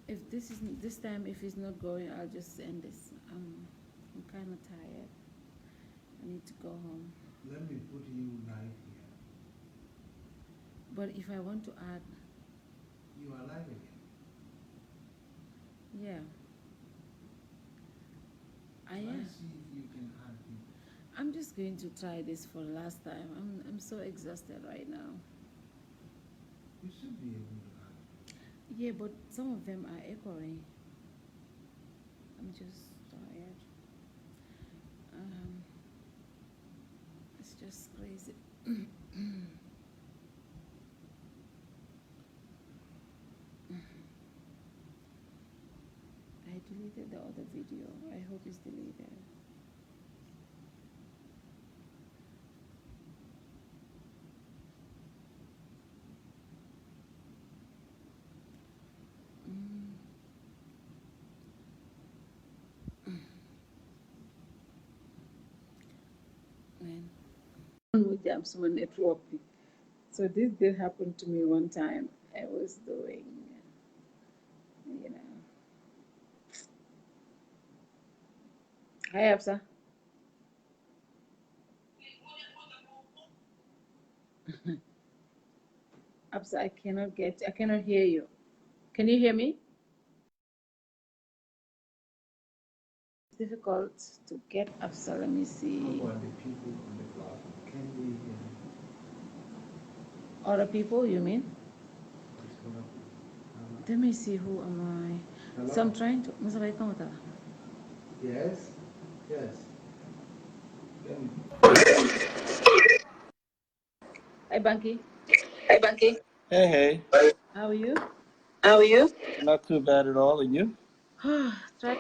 If this isn't this time, if it's not going, I'll just end this. I'm kind of tired. I need to go home. Let me put you live here. But if I want to add, You are live again. yeah, I Try am. see if you can add people. I'm just going to try this for the last time. I'm so exhausted right now. You should be able to add. Yeah, but some of them are echoing. I'm just tired. Um, it's just crazy. I deleted the other video. I hope it's deleted. Man, with them, someone networking. So this did happen to me one time. I was doing, you know. Hi, Absa. Absa, I cannot hear you. Can you hear me? It's difficult to get Absa. Let me How see. about the people on the platform? Can they hear? Other people, you mean? It's gonna Let me see, who am I? Hello? So I'm trying to. Masabay ka mata. Yes? Yes. Let me. Hi, Banky. Hey, Bunky. Hey, hey. How are you? How are you? Not too bad at all. And you? Try.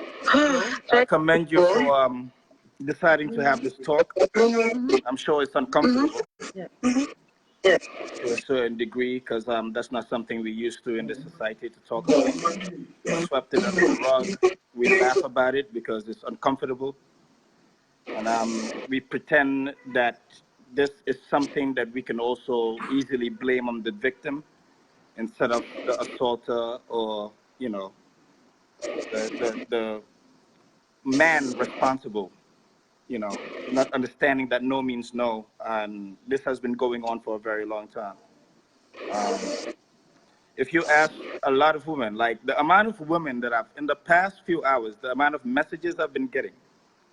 I commend you for deciding to have this talk. I'm sure it's uncomfortable Yeah. to a certain degree because that's not something we used to in this society to talk about. We swept it under the rug. We laugh about it because it's uncomfortable. And we pretend that this is something that we can also easily blame on the victim instead of the assaulter or, you know, the man responsible, you know, not understanding that no means no. And this has been going on for a very long time. Um, if you ask a lot of women, like the amount of women that I've, in the past few hours, the amount of messages I've been getting,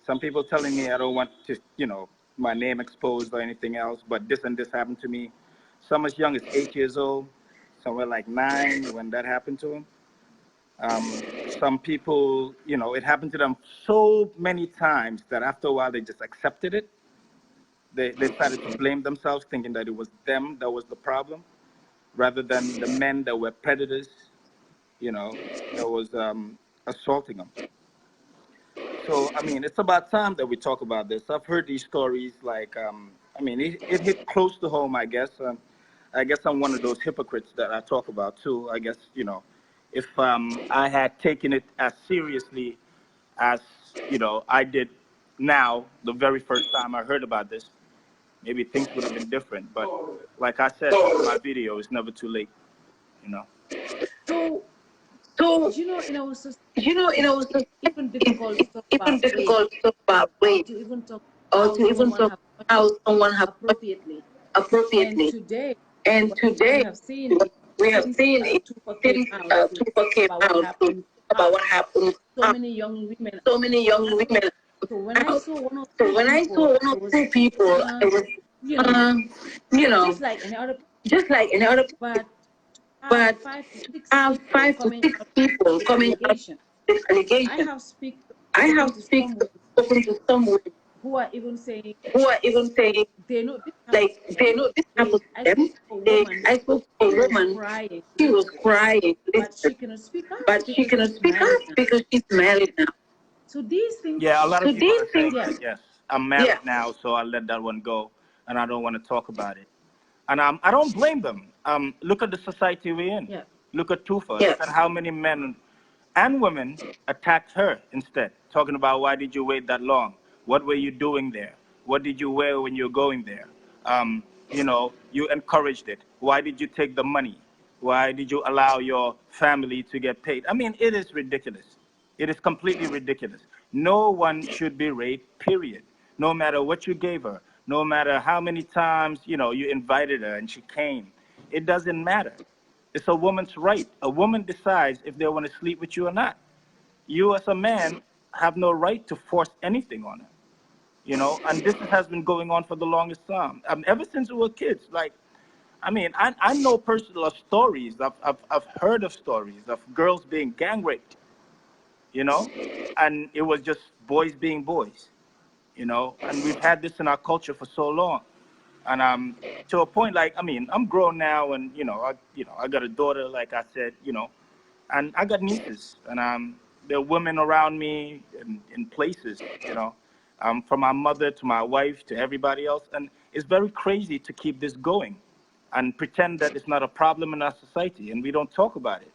some people telling me I don't want to, you know, my name exposed or anything else, but this and this happened to me. Some as young as 8 years old, somewhere like 9 when that happened to them. Some people, you know, it happened to them so many times that after a while they just accepted it. They started to blame themselves, thinking that it was them that was the problem, rather than the men that were predators, you know, that was assaulting them. So, I mean, it's about time that we talk about this. I've heard these stories, like, I mean, it hit close to home, I guess. I guess I'm one of those hypocrites that I talk about, too. I guess, you know, if I had taken it as seriously as, you know, I did now, the very first time I heard about this, maybe things would have been different. But like I said in my video, it's never too late, you know. So, So, in our society, it's even difficult to talk even about rape, difficult to talk about or rape to even talk or how to even someone talk have how someone have appropriately. And appropriately. today, And what we today, have seen what we have since seen is Tupac came since out to Tupac came about what out to happened, about what happened, so many young women. so many young women. So when I saw one or So two when I saw people, one I or was, two people, I was, you know, you know, just like any other. just like any other. But have But 5 to 6 have people 5 to 6 coming up people with coming up allegation. with I allegations. have I spoken have to someone spoken to someone who are even saying who are even saying, they know this happened like, to they them. know this happened I to them. spoke to a woman. I spoke to She a was woman. crying, She was crying, but she cannot speak up but she because cannot she's speak married up now. because she's married now. So these things. Yeah, a lot of So people these are saying things. that, yes. I'm married now, so I'll let that one go, and I don't want to talk about it. And I don't blame them. Look at the society we're in. Yeah. Look at Tufa. Look at how many men and women attacked her instead, talking about why did you wait that long? What were you doing there? What did you wear when you were going there? You know, you encouraged it. Why did you take the money? Why did you allow your family to get paid? I mean, it is ridiculous. It is completely ridiculous. No one should be raped, period. No matter what you gave her, no matter how many times, you invited her and she came. It doesn't matter. It's a woman's right. A woman decides if they want to sleep with you or not. You as a man have no right to force anything on her. And this has been going on for the longest time. Ever since we were kids. Like, I mean, I know personal stories. I've heard of stories of girls being gang raped, and it was just boys being boys, and we've had this in our culture for so long. And to a point, like, I mean, I'm grown now, and I got a daughter, like I said, and I got nieces, and there are women around me in places, from my mother to my wife to everybody else, and it's very crazy to keep this going and pretend that it's not a problem in our society and we don't talk about it.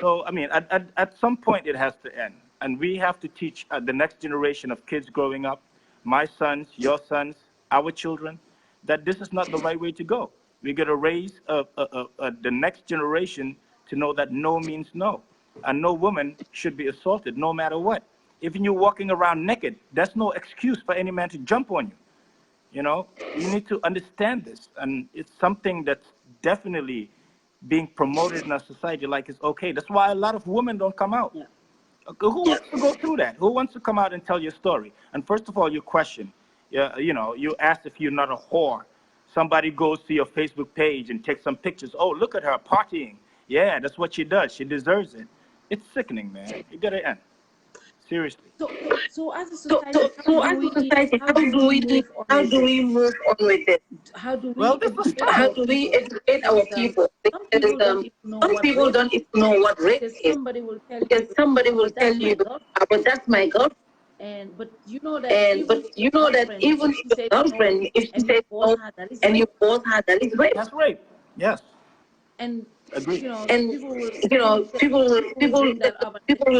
So, I mean, at some point it has to end. And we have to teach the next generation of kids growing up, my sons, your sons, our children, that this is not the right way to go. We got to raise the next generation to know that no means no. And no woman should be assaulted no matter what. If you're walking around naked, that's no excuse for any man to jump on you. You need to understand this. And it's something that's definitely being promoted in our society like it's okay. That's why a lot of women don't come out. Yeah. Who wants to go through that? Who wants to come out and tell your story? And first of all, you question. You ask if you're not a whore. Somebody goes to your Facebook page and takes some pictures. Oh, look at her partying. Yeah, that's what she does. She deserves it. It's sickening, man. You gotta end. Seriously. So as a society, how do we move on with this? How do we Well, this is How do we educate our people? Because some people don't even know what rape is. Somebody will tell you, Because somebody will tell you, but that's my girlfriend. but you know that even if your girlfriend, if she says no, and you force her, that is rape. That's rape. Yes. And Agreed. People will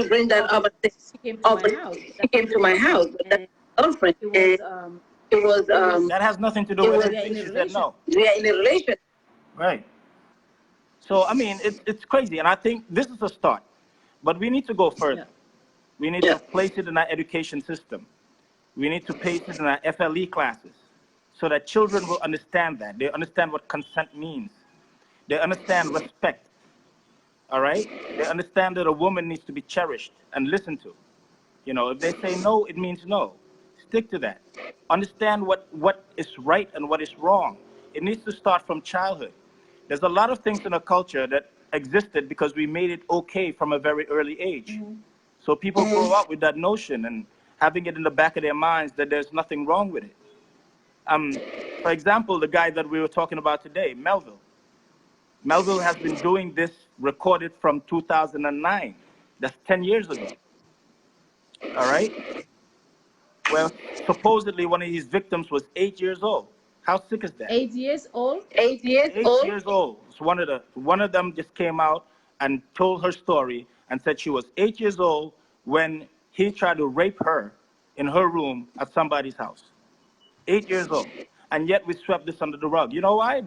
bring that up. She came to my house. But that's girlfriend. It was that has nothing to do with anything. She said no. We are in a relation. Right. So I mean, it's crazy, and I think this is a start, but we need to go further. Yeah. We need to place it in our education system. We need to place it in our FLE classes, so that children will understand that. They understand what consent means. They understand respect. All right? They understand that a woman needs to be cherished and listened to. If they say no, it means no. Stick to that. Understand what is right and what is wrong. It needs to start from childhood. There's a lot of things in our culture that existed because we made it okay from a very early age. Mm-hmm. So people grow up with that notion and having it in the back of their minds that there's nothing wrong with it. For example, the guy that we were talking about today, Melville. Melville has been doing this, recorded from 2009. That's 10 years ago. All right? Well, supposedly one of his victims was 8 years old. How sick is that? 8 years old? 8 years old? 8 years old. So one of them just came out and told her story and said she was 8 years old when he tried to rape her in her room at somebody's house. 8 years old. And yet we swept this under the rug. You know why? If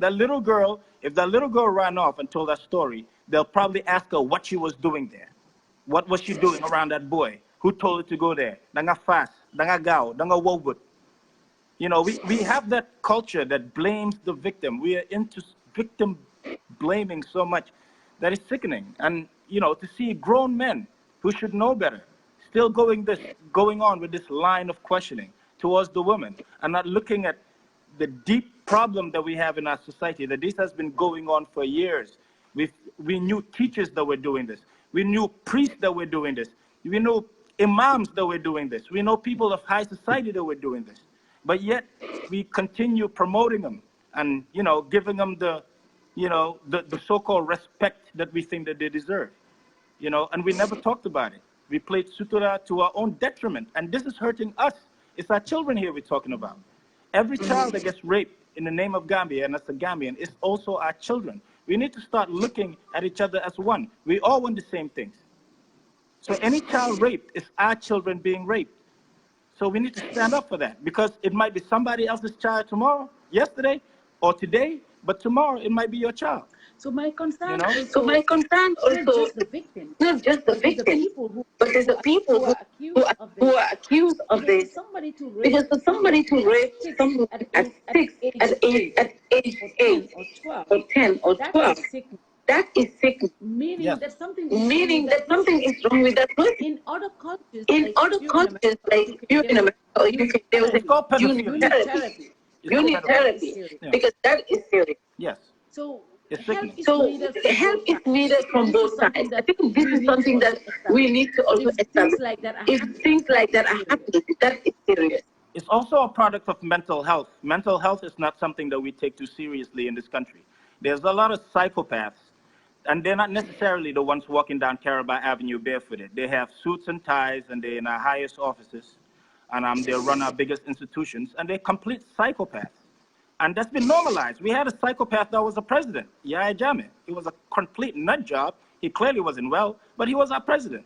that little girl ran off and told that story, they'll probably ask her what she was doing there. What was she doing around that boy? Who told her to go there? Danga fast, danga gao, danga wobut. We have that culture that blames the victim. We are into victim blaming so much that is sickening. And, to see grown men who should know better still going on with this line of questioning towards the women and not looking at the deep problem that we have in our society, that this has been going on for years. We knew teachers that were doing this. We knew priests that were doing this. We knew imams that were doing this. We know people of high society that were doing this. But yet we continue promoting them and, giving them the so-called respect that we think that they deserve, and we never talked about it. We played sutura to our own detriment, and this is hurting us. It's our children here we're talking about. Every child that gets raped in the name of Gambia, and as a Gambian, is also our children. We need to start looking at each other as one. We all want the same things. So any child raped is our children being raped. So we need to stand up for that, because it might be somebody else's child tomorrow, yesterday, or today, but tomorrow it might be your child. So my You concern know? So also my concern is not also just the victim, not just the but there's the victim, people but there's who the are, people who who are accused of who this. are accused of Because for this. somebody to rape Because for someone somebody to at rape six, someone at at age, at 6, age at age, 8, at age or 8, 10 or 12, or 10 or that 12, is sickness. that is sickness. Meaning Yes. that something is wrong Meaning with that that person. something is wrong with that person. In other cultures, In like other here in America cultures, or like UK, here they in will America or say UK, they will say It's called unit pedophilia. therapy, It's called unit because that pedophilia. is therapy, serious. Yeah. because that is serious. Yes. So It's help sickening. is So needed from help both is sides. needed from This is both something sides. I that think this we is need to something also that we establish. need to That also if things establish. like that are If happening, things like that that is are serious. happening, that is serious. It's also a product of mental health. Mental health is not something that we take too seriously in this country. There's a lot of psychopaths, and they're not necessarily the ones walking down Caraba Avenue barefooted. They have suits and ties, and they're in our highest offices, and they run our biggest institutions, and they're complete psychopaths. And that's been normalized. We had a psychopath that was a president, Yahya Jammeh. He was a complete nut job. He clearly wasn't well, but he was our president.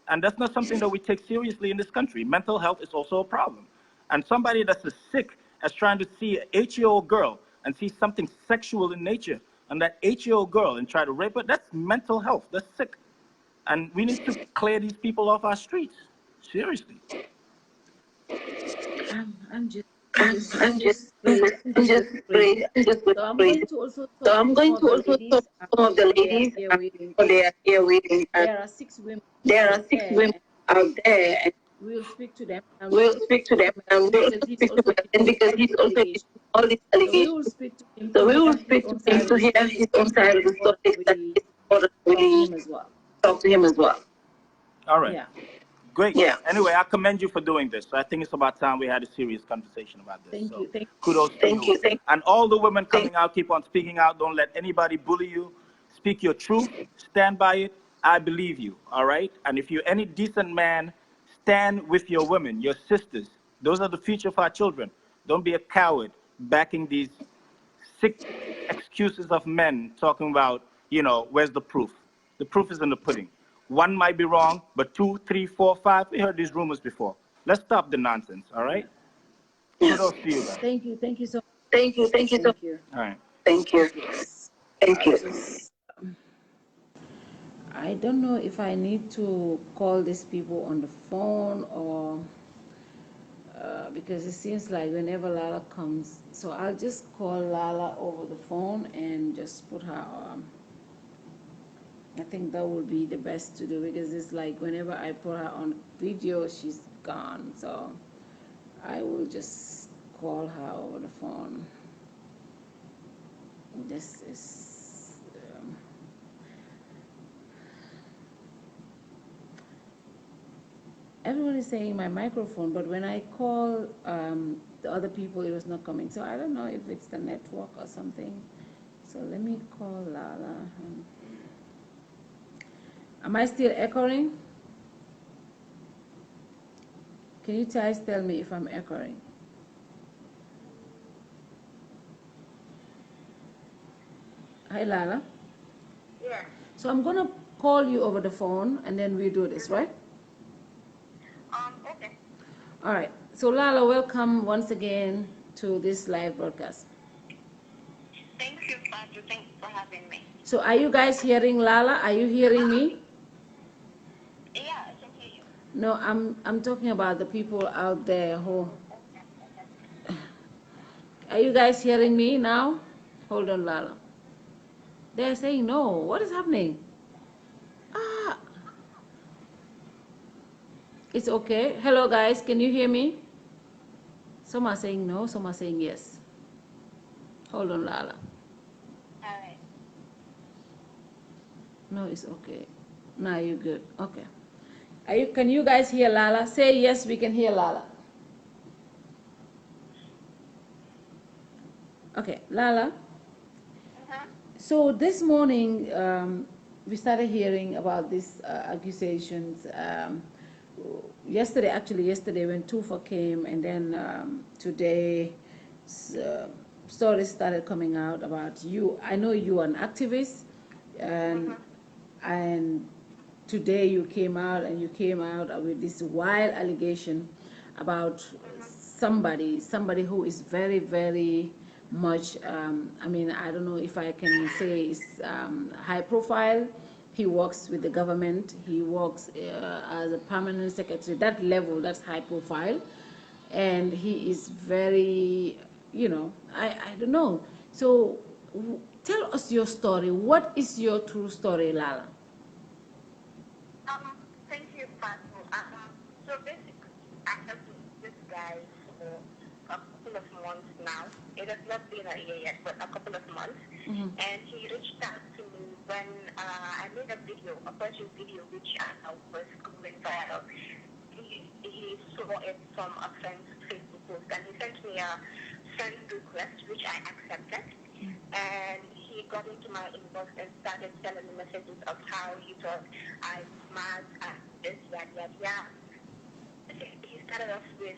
And that's not something that we take seriously in this country. Mental health is also a problem. And somebody that's as sick as trying to see an 8-year-old girl and see something sexual in nature and that 8-year-old girl and try to rape her, that's mental health. That's sick. And we need to clear these people off our streets. Seriously. I'm just I'm just, afraid. I'm I'm just just afraid. afraid. I'm just So I'm afraid. going to also So talk I'm to some going of to the also talk ladies to some of the for their ladies here waiting. for their here waiting. There are 6 women There out are 6 there, women and out there, and we'll speak to them. And we'll we'll also speak to speak them, to and Melvin we'll because also he's speak to also them facing because all he's these also allegations. facing all these So we will allegations. speak to him So to we hear will his speak to own him side of to the hear story. his own side of It's the story. important that That we is important. talk to We him as well. talk to him as well. All right. Yeah. Great. Yeah. Anyway, I commend you for doing this. I think it's about time we had a serious conversation about this. Thank So you. Thank kudos to Thank you. Thank And all the women coming out, keep on speaking out. Don't let anybody bully you. Speak your truth. Stand by it. I believe you. All right. And if you're any decent man, stand with your women, your sisters. Those are the future of our children. Don't be a coward backing these sick excuses of men talking about, where's the proof? The proof is in the pudding. One might be wrong, but 2, 3, 4, 5, we heard these rumors before. Let's stop the nonsense, all right? you. Kudos to you guys. Thank you. Thank you so much. Thank you. Thank you so. Thank you. All right. Thank you. Yes. Thank I'll you. just, I don't know if I need to call these people on the phone or because it seems like whenever Lala comes, so I'll just call Lala over the phone and just put her I think that would be the best to do because it's like whenever I put her on video, she's gone. So I will just call her over the phone. This is everyone is saying my microphone, but when I call the other people, it was not coming. So I don't know if it's the network or something. So let me call Lala. Am I still echoing? Can you guys tell me if I'm echoing? Hi, Lala. Yeah. So I'm gonna call you over the phone, and then we do this, right? Okay. All right. So Lala, welcome once again to this live broadcast. Thank you, Fatou. Thanks for having me. So are you guys hearing Lala? Are you hearing me? Yeah, I can hear you. No, I'm talking about the people out there who. Are you guys hearing me now? Hold on, Lala. They're saying no. What is happening? Ah, it's okay. Hello, guys. Can you hear me? Some are saying no. Some are saying yes. Hold on, Lala. All right. No, it's okay. Now you're good. Okay. Can you guys hear Lala? Say yes, we can hear Lala. Okay, Lala. So this morning, we started hearing about these accusations. Yesterday when Tufa came, and then today, stories started coming out about you. I know you are an activist, and today you came out with this wild allegation about somebody who is very, very much. I mean, I don't know if I can say it's high profile. He works with the government. He works as a permanent secretary. That level, that's high profile, and he is very, I don't know. So, tell us your story. What is your true story, Lala? Thank you, Fatou. So basically, I have known this guy for a couple of months now. It has not been a year yet, but a couple of months. Mm-hmm. And he reached out to me when I made a video, a purchase video, which was going viral. He saw it from a friend's Facebook post, and he sent me a friend request, which I accepted. And he got into my inbox and started sending me messages of how he thought I was mad and this, yada, yada, yada. He started off with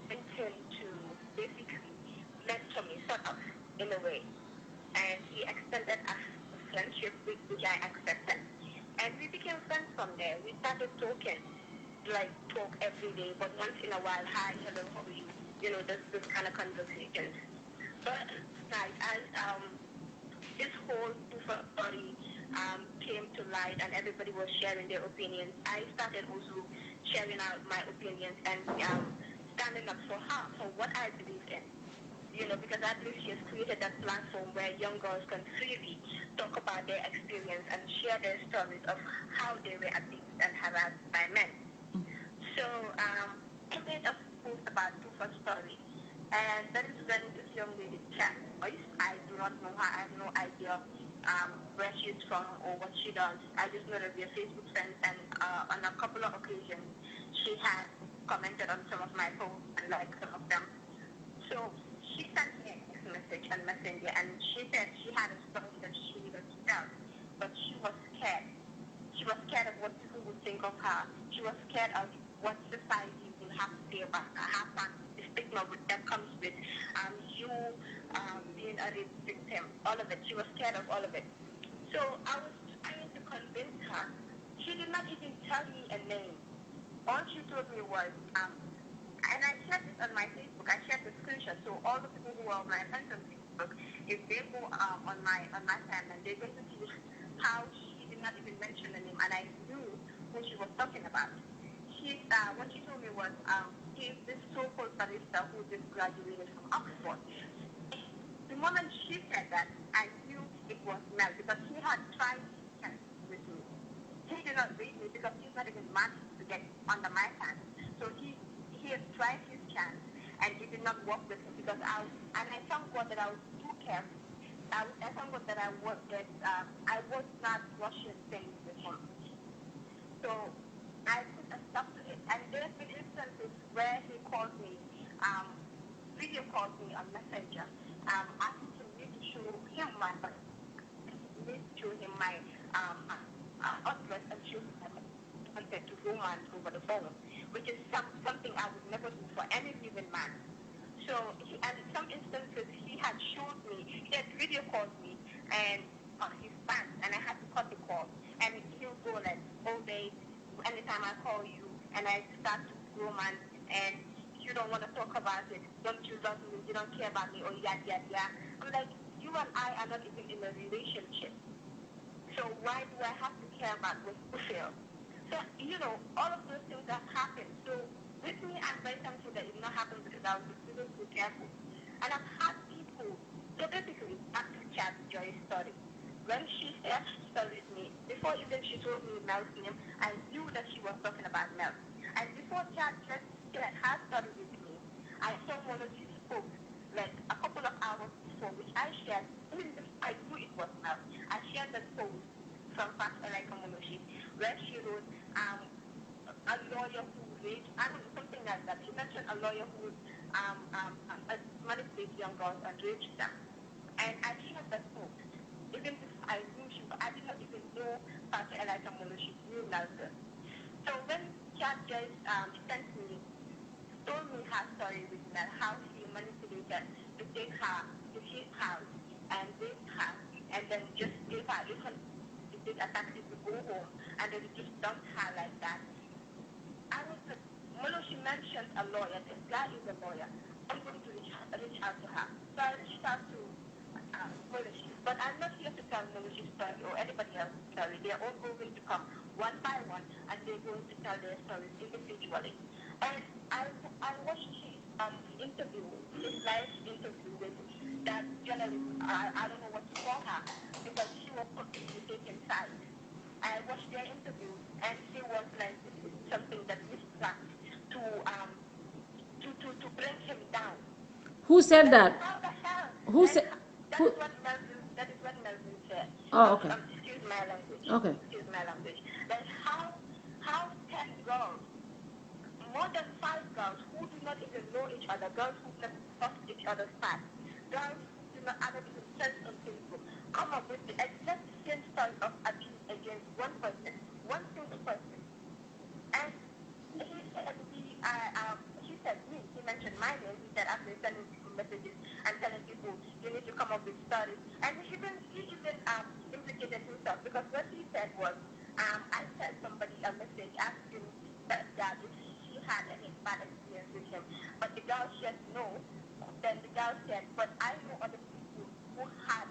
wanting to basically mentor me, sort of, in a way. And he extended a friendship, which I accepted. And we became friends from there. We started talking, like talk every day, but once in a while, hi, hello, how are you? This kind of conversations. But like this whole Tufa story came to light and everybody was sharing their opinions, I started also sharing out my opinions and standing up for her, for what I believe in. Because I believe she has created that platform where young girls can freely talk about their experience and share their stories of how they were abused and harassed by men. So I made a post about Tufa's story, and that is when this young lady chat. I do not know her. I have no idea where she's from or what she does. I just know that we are Facebook friends, and on a couple of occasions, she had commented on some of my posts and liked some of them. So she sent me a text message on Messenger, and she said she had a story that she needed to tell, but she was scared. She was scared of what people would think of her. She was scared of what society will have to say about her. The stigma that comes with you being a rape victim, all of it. She was scared of all of it. So I was trying to convince her. She did not even tell me a name. All she told me was, and I shared this on my Facebook. I shared the screenshot. So all the people who are my friends on Facebook, if they go on my timeline, they're going to see how she did not even mention the name, and I knew who she was talking about. What she told me was, he's this so-called barista who just graduated from Oxford. The moment she said that, I knew it was Mel because he had tried to check with me. He did not read me because he's not even managed to get under my hand. So he has tried his chance and it did not work with him because I thank God that I was too careful. I thank God that I was not rushing things with him. So I put a stop to it. And there's been instances where he called me, video called me on Messenger, asking me to show him my show him my address and show him my contact to romance over the phone, which is something I would never do for any living man. So, and in some instances, he had showed me, he had video called me and on his pants, and I had to cut the call. And he'll go like, oh babe, anytime I call you, and I start to romance, and you don't want to talk about it, don't you love me, you don't care about me, or yada, yada, yada. I'm like, you and I are not even in a relationship. So why do I have to care about what you feel? So, all of those things have happened. So with me, I'm very thankful that it did not happen because I was really so careful. And I've had people, so basically, back to Chat Joy's story. When she shared her story with me, before even she told me Mel's name, I knew that she was talking about Mel. And before Chat just shared her story with me, I saw one of his posts, like a couple of hours before, which I shared, even if I knew it was Mel. I shared that post from Pastor Like Monoshi, where she wrote, a lawyer who raped, I don't know, something like that. She mentioned a lawyer who manipulates young girls and rapes them. And I shared that post. Even if I knew I did not even know Pastor Elijah Monoshi knew Nelson. So when Chad just sent me, told me her story with Mel, how she manipulated to take her to his house and rape her, and then just gave her even to take a taxi to go home, and then just dumped her like that. I was Molo, she mentioned a lawyer. This guy is a lawyer. I'm going to reach out to her. start to Malaysia. But I'm not here to tell Malaysia's story or anybody else's story. They are all going to come one by one and they're going to tell their stories individually. And I watched his interview, his live interview with that journalist. I don't know what to call her because she was completely taken side. I watched their interview and she was like something that was planned to to bring him down. Who said that? How the hell? Who said? Who? That is what Melvin said. Oh, okay. Excuse my language. Okay. Excuse my language. Like how 10 girls, more than 5 girls who do not even know each other, girls who never crossed each other's path, girls who do not have even friends on Facebook, come up with the exact same style of abuse against one person, one single person. And he said me, he mentioned my name, he said after sending people messages and telling people you need to come up with stories. And he even implicated himself because what he said was, I sent somebody a message asking that if she had any bad experience with him. But the girl said no. Then the girl said, but I know other people who had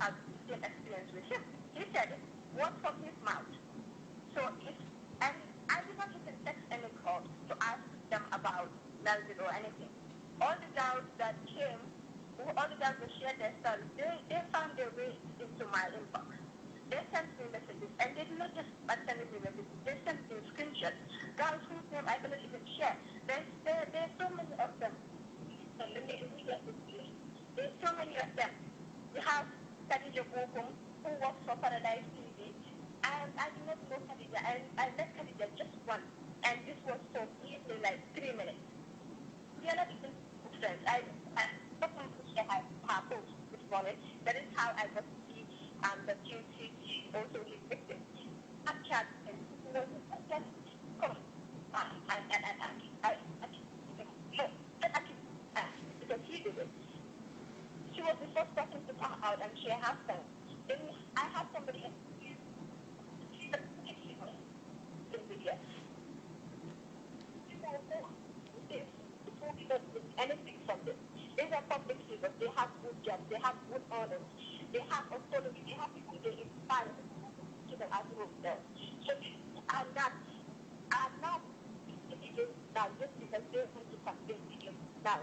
a same experience with him. He said it, word from his mouth. So and I did not even text any call to ask them about Melvin or anything. All the girls that came, all the girls that shared their stories, they found their way into my inbox. They sent me messages, and they did not just send me messages, they sent me screenshots. Girls whose name I couldn't even share. There's so many of them. There's so many of them. We have Khadija Bokum, who works for Paradise TV. And I did not know Khadija. And I met Khadija just once. And this was for easily like 3 minutes. We are not even friends. I don't want to share her post this morning. That is how I got to see that she also is victim. I chat and just come. Because she did it. She was the first person to come out and share her thing. Then I had somebody else. She's a in video. People this before we don't get anything from this. These are public figures. They have good jobs. They have good honors. They have authority. They have people they inspire to them as well. So I'm not against now just because they want to convince me now.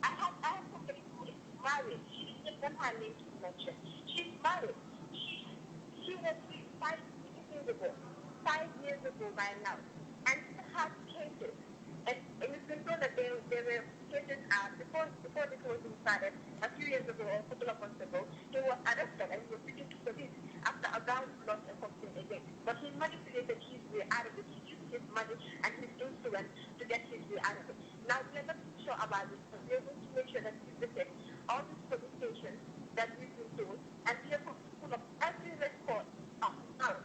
I have somebody who is married. She didn't want her name to be mentioned. She's married. She was 5 years ago. 5 years ago by now. And she had cases. And it's been told that there were cases before the closing started a few years ago or a couple of months ago. He was arrested and he was taken to police after a gun lost or something again. But he manipulated his way out of it. He used his money and his influence to get his way out of it. Now we're not sure about this, but we're going to make sure that we visit all these police stations that we've been told and we are full of every record of now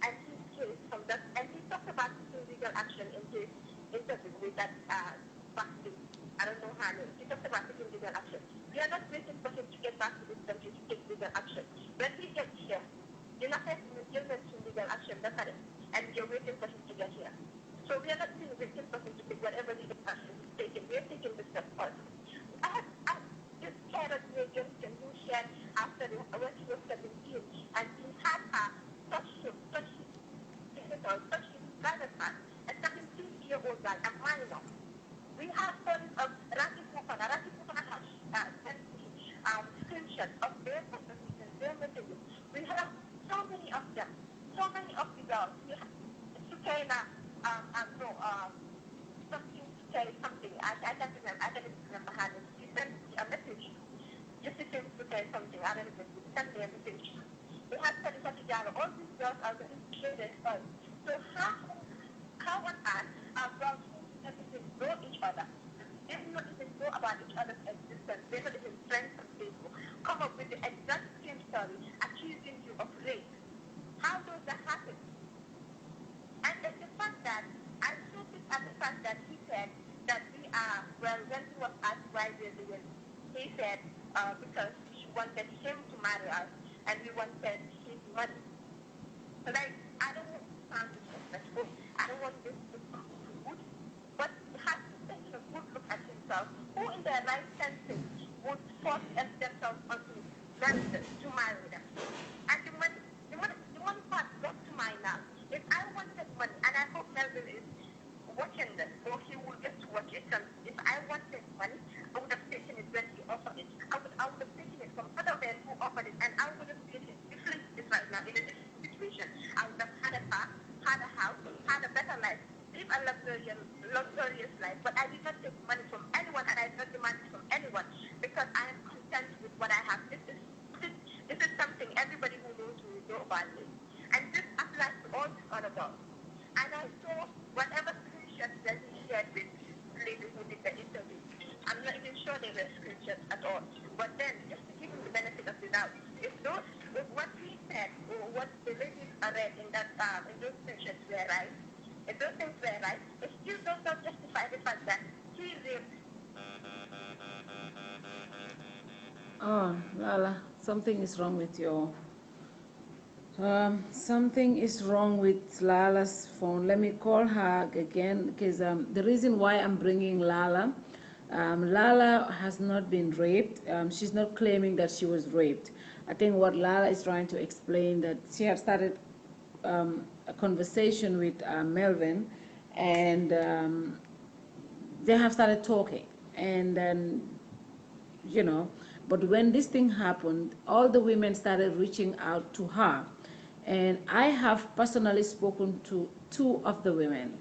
and his case from that. And he talked about taking legal action in his interview with that vaccine. I don't know how name. He talked about taking legal action. We are not waiting for him to get back to this country to take legal action. When he gets here, you're not taking legal action, that's it. And you're waiting for him to get here. So we are not waiting for him to take whatever legal action he's taking. We are taking the step first. I just shared a Johnson who shared after when she was 17 and he had her touch his private part. A 17-year-old guy, a minor. We have stories of Raki Pukana. Raki Pukana has sent me screenshots of their conversations, their messages. We have so many of them, so many of the girls. We have Sukaina, something to say something. I can't remember her name. She sent me a message. Just to say something. I don't know. She sent me a message. We have Sadika Tijara. All these girls are going to share their stories. So how on earth are girls who don't even know each other? They do not even know about each other's existence. They're not even friends on Facebook. Come up with the exact same story accusing you of rape. How does that happen? And then the fact that I saw this at the fact that he said that we are, well, when he was asked why we're doing, he said because she wanted him to marry us and we wanted his money. Like, I don't want to sound disrespectful. I don't want this to sound rude, but he has to take a good look at himself. Who in their right senses would force themselves onto London to marry them. And the money part got to my now. If I wanted money, and I hope Melvin is watching this, or he will get to watch it, because if I wanted money, I would have taken it when he offered it. I would have taken it from other men who offered it, and I would have been in different place right now, in a different situation. I would have had a car, had a house, had a better life, live a luxurious life. But I did not take money from anyone, and I did not demand it from anyone, because I am content with what I have. This is something everybody who knows will know about me. And this applies to all these other girls. And I saw whatever screenshots that he shared with the lady who did the interview. I'm not even sure they were screenshots at all. But then, just to give him the benefit of the doubt, if what he said or what the ladies read in those screenshots were right, if those things were right, it still does not justify the fact that he raped. Oh, Lala, something is wrong with your. Something is wrong with Lala's phone. Let me call her again, because the reason why I'm bringing Lala, Lala has not been raped. She's not claiming that she was raped. I think what Lala is trying to explain, that she had started a conversation with Melvin, and they have started talking, and then, you know, but when this thing happened, all the women started reaching out to her, and I have personally spoken to 2 of the women,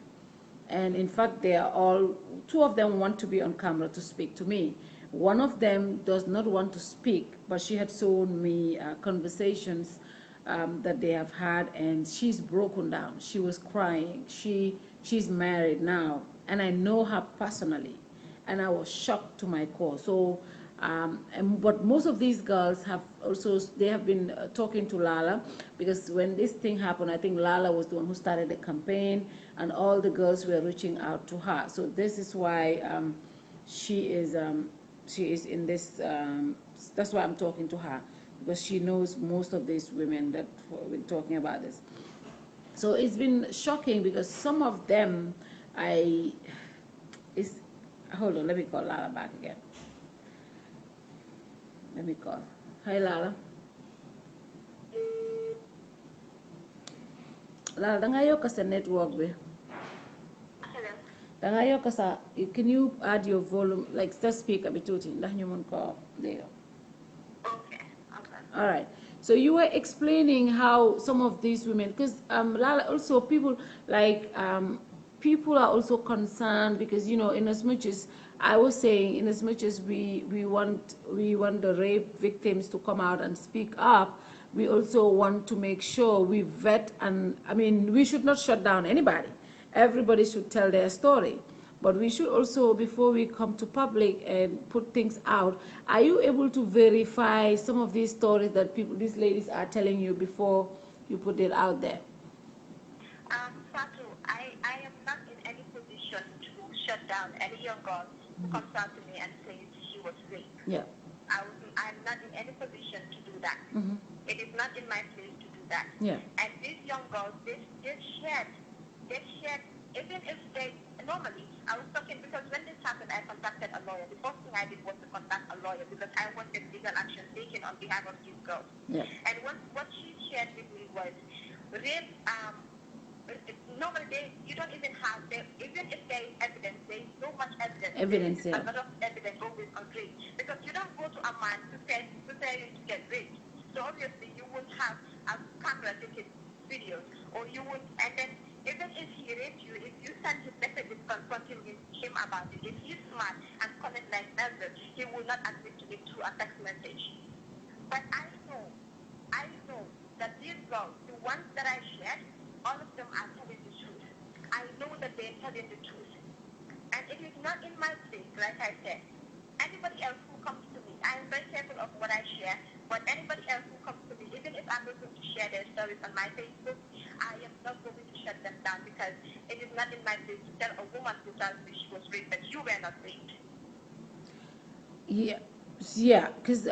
and in fact they are all, 2 of them want to be on camera to speak to me. One of them does not want to speak, but she had shown me conversations that they have had, and she's broken down. She was crying. She's married now, and I know her personally, and I was shocked to my core. So but most of these girls have also, they have been talking to Lala, because when this thing happened, I think Lala was the one who started the campaign, and all the girls were reaching out to her. So this is why she is in this, that's why I'm talking to her, because she knows most of these women that have been talking about this. So it's been shocking, because some of them, hold on, let me call Lala back again. Let me call. Hi, Lala. Lala, danga yokk sa network be. Hello. Danga yokk sa, can you add your volume, like just speak a bit tuuti ndax ñu mën ko dégg. Okay. All right. So you were explaining how some of these women, because Lala, also people like people are also concerned, because, you know, in as much as I was saying, in as much as we want the rape victims to come out and speak up, we also want to make sure we vet, and I mean, we should not shut down anybody. Everybody should tell their story. But we should also, before we come to public and put things out, are you able to verify some of these stories that these ladies are telling you before you put it out there? Fatou, I am not in any position to shut down any young girl who comes out to me and says she was raped. Yeah. I'm not in any position to do that. It is not in my place to do that. Yeah. And these young girls, they shared, even if they, normally, I was talking, because when this happened, I contacted a lawyer. The first thing I did was to contact a lawyer, because I wanted legal action taken on behalf of these girls. Yeah. And what she shared with me was rape. Normally, you don't even have, even if there is evidence, there is so much evidence. Yeah. A lot of evidence always on rape. Because you don't go to a man to tell you to get raped. So obviously, you won't have a camera taking videos, or you won't, and then even if he raped you, if you send him messages confronting him about it, if he's smart and comment like Melvin, he will not admit to it through a text message. But I know that these girls, the ones that I shared, all of them are telling the truth. I know that they're telling the truth. And it is not in my place, like I said. Anybody else who comes to me, I am very careful of what I share, but anybody else who comes to me, even if I'm not going to share their stories on my Facebook, I am not going to shut them down, because it is not in my place to tell a woman who tells me she was raped that you were not raped. Yeah, because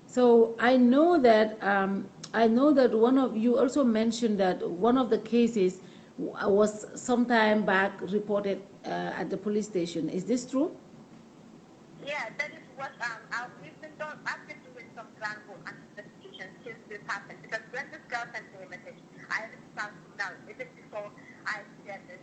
so I know that one of you also mentioned that one of the cases was sometime back reported at the police station. Is this true? Yeah, that is what I've been doing some groundwork and investigation since this happened. Because when this girl sent me a message, I reached out to Mel even before I shared this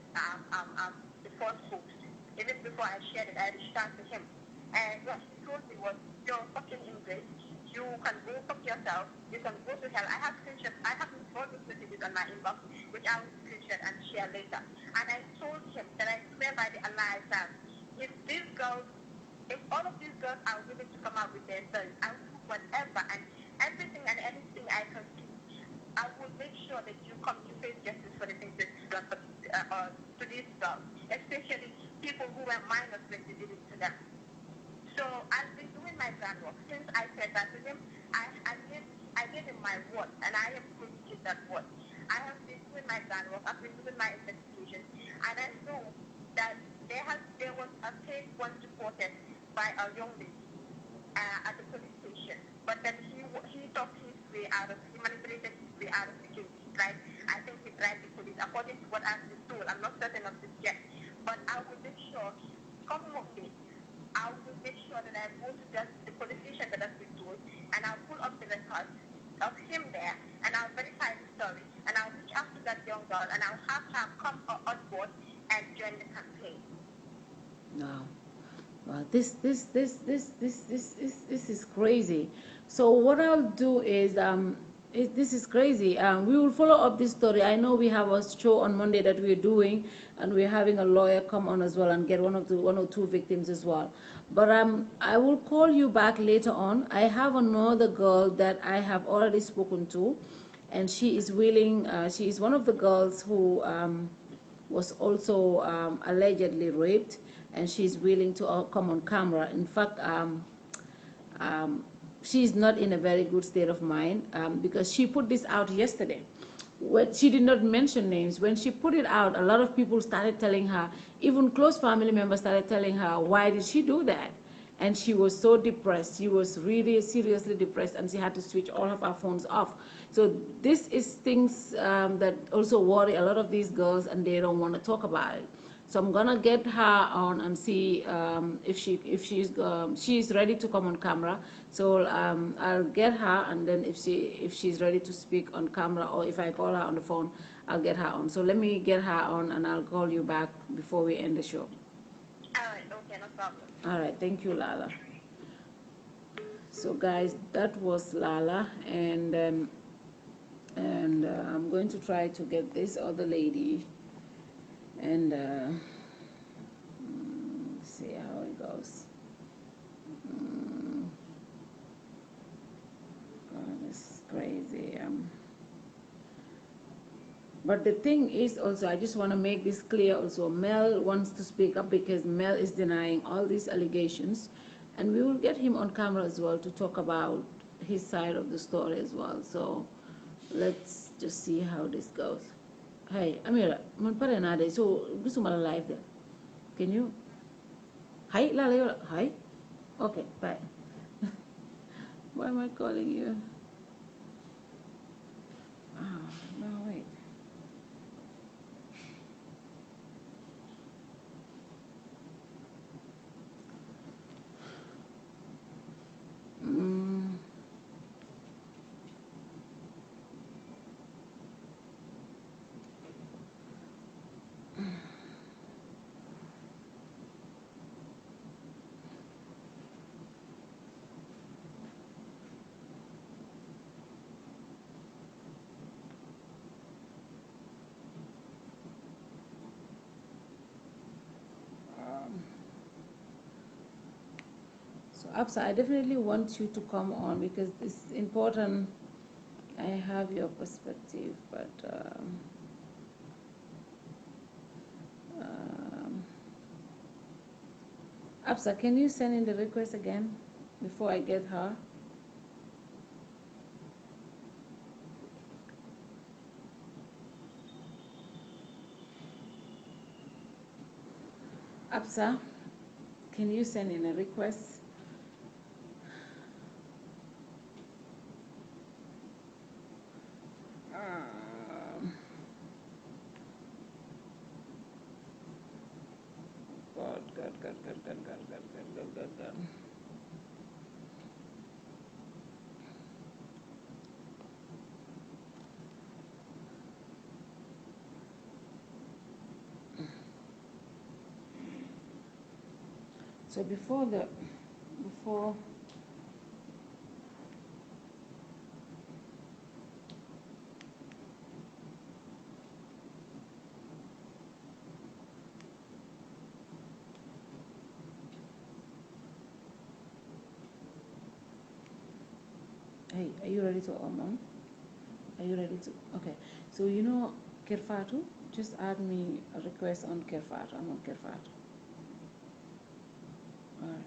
the first post. Even before I shared it, I reached out to him, and what he told me was, "You're fucking English. You can go fuck yourself. You can go to hell." I have screenshots. I have all those messages on my inbox, which I will screenshot and share later. And I told him that I swear by the Allah that if these girls, if all of these girls are willing to come out with their stories, I will do whatever and everything and anything I can do. I will make sure that you come to face justice for the things that you've done to these girls, especially people who were minors when you did it to them. So I've been doing my groundwork. Since I said that to him, I gave him my word, and I am going to keep that word. I have been doing my groundwork. I've been doing my investigation, and I know that there was a case once reported by a young lady at the police station, but then he talked his way out of, he manipulated his way out of the case. I think he bribed the police, according to what I've been told. I'm not certain of this yet, but I will make sure, come Monday, I will make sure that I go to the police station that has been told, and I'll pull up the records of him there, and I'll verify the story, and I'll reach out to that young girl, and I'll have her come on board and join the campaign. Wow. Wow, this is crazy. So what I'll do is this is crazy. We will follow up this story. I know we have a show on Monday that we're doing, and we're having a lawyer come on as well and get one or two victims as well. But I will call you back later on. I have another girl that I have already spoken to, and she is willing. She is one of the girls who was also allegedly raped, and she's willing to come on camera. In fact, she's not in a very good state of mind because she put this out yesterday. She did not mention names. When she put it out, a lot of people started telling her, even close family members started telling her, why did she do that? And she was so depressed. She was really seriously depressed, and she had to switch all of her phones off. So this is things that also worry a lot of these girls, and they don't want to talk about it. So I'm gonna get her on and see if she's ready to come on camera. So I'll get her, and then if she's ready to speak on camera, or if I call her on the phone, I'll get her on. So let me get her on, and I'll call you back before we end the show. All right, okay, no problem. All right, thank you, Lala. So guys, that was Lala, and I'm going to try to get this other lady, and see how it goes. God, this is crazy. But the thing is also, I just want to make this clear also, Mel wants to speak up because Mel is denying all these allegations, and we will get him on camera as well to talk about his side of the story as well. So let's just see how this goes. Hey, Amira, man pare na de, so gisuma la live there. Can you? Hi, Lala, hi. Okay, bye. Why am I calling you? Oh, no, wait. Mm. So Absa, I definitely want you to come on because it's important. I have your perspective, but Absa, can you send in the request again before I get her? Absa, can you send in a request? God, God. So before hey, are you ready to Oman? Are you ready to? Okay. So you know Kerr Fatou? Just add me a request on Kerr Fatou. I'm on Kerr Fatou. All right.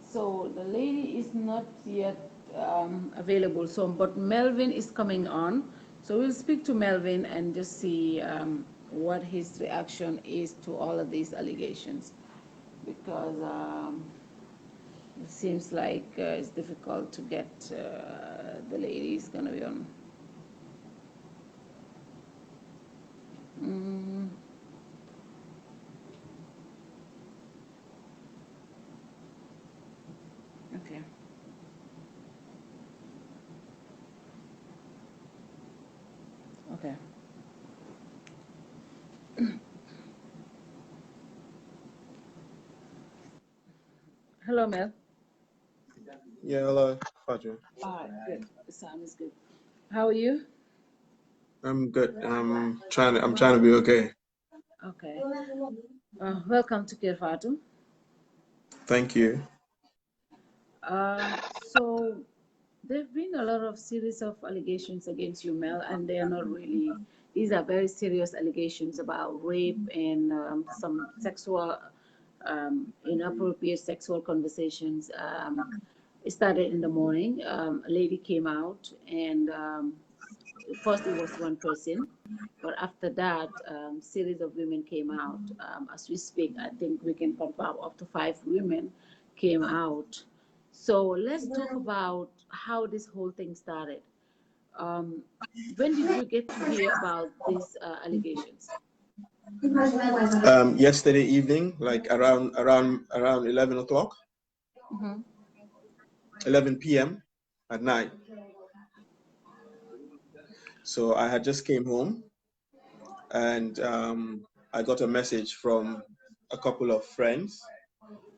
So the lady is not yet available. So, but Melvin is coming on. So we'll speak to Melvin and just see what his reaction is to all of these allegations, because it seems like it's difficult to get the lady is going to be on. Okay. Okay. Hello, Mel. Yeah, hello, Fatou. All right, good. The sound is good. How are you? I'm good. I'm trying to be okay. Okay. Welcome to Kerr Fatou. Thank you. So there have been a lot of series of allegations against you, Mel, and they are not really. These are very serious allegations about rape and some sexual, inappropriate sexual conversations. It started in the morning. A lady came out, and first it was one person, but after that, series of women came out. As we speak, I think we can confirm up to 5 women came out. So let's talk about how this whole thing started. Um, when did you get to hear about these allegations? Yesterday evening, like around 11 o'clock, 11 p.m. at night. So I had just came home, and I got a message from a couple of friends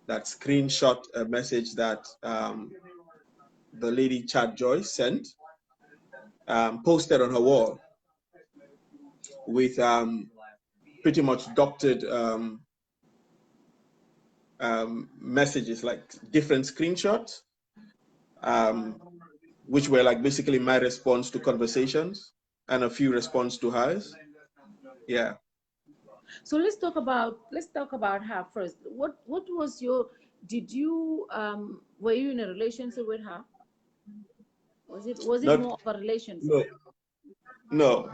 that screenshot a message that the lady Chad Joy sent, posted on her wall with pretty much doctored messages, like different screenshots, which were like basically my response to conversations and a few response to hers. Yeah. So let's talk about her first. What was your, did you were you in a relationship with her? Was it Not, more of a relationship? no.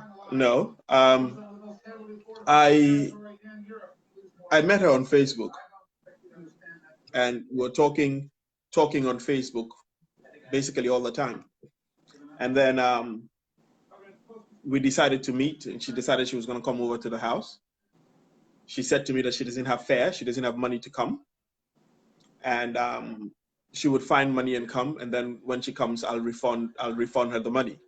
I met her on Facebook, and we're talking on Facebook basically all the time. And then we decided to meet, and she decided she was going to come over to the house. She said to me that she doesn't have fare, she doesn't have money to come, and she would find money and come, and then when she comes, I'll refund her the money.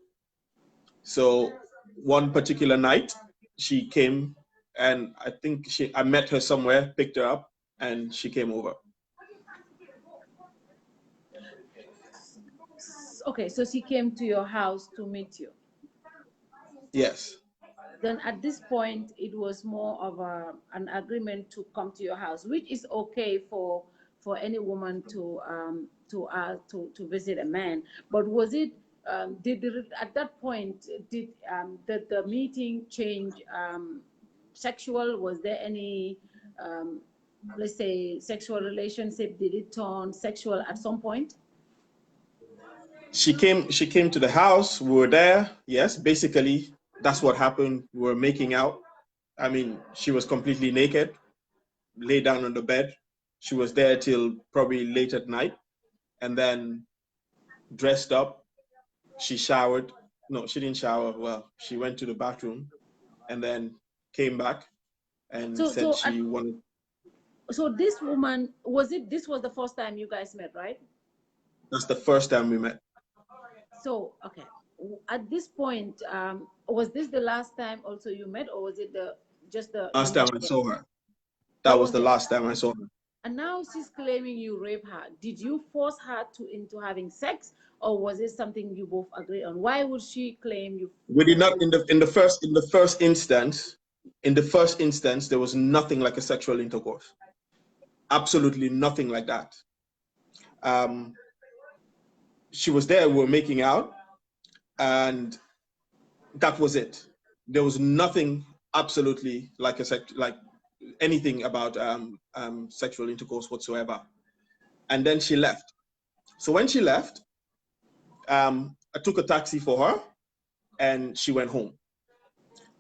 So one particular night, she came, and I think I met her somewhere, picked her up, and she came over. Okay, so she came to your house to meet you. Yes. Then at this point, it was more of an agreement to come to your house, which is okay for any woman to visit a man. But was it at that point, did the meeting change sexual? Was there any let's say sexual relationship? Did it turn sexual at some point? She came to the house. We were there. Yes, basically that's what happened. We were making out. I mean, she was completely naked, lay down on the bed. She was there till probably late at night, and then dressed up, She showered. No, she didn't shower. Well, she went to the bathroom and then came back and said she wanted. So this woman, this was the first time you guys met, right? That's the first time we met. So, okay. At this point, was this the last time also you met, or was it just the Last time I saw her. That was the last time I saw her. And now she's claiming you raped her. Did you force her into having sex, or was it something you both agreed on? Why would she claim you? We did not in the first instance. In the first instance, there was nothing like a sexual intercourse. Absolutely nothing like that. She was there. We were making out, and that was it. There was nothing absolutely like anything about sexual intercourse whatsoever. And then she left. So when she left, I took a taxi for her, and she went home.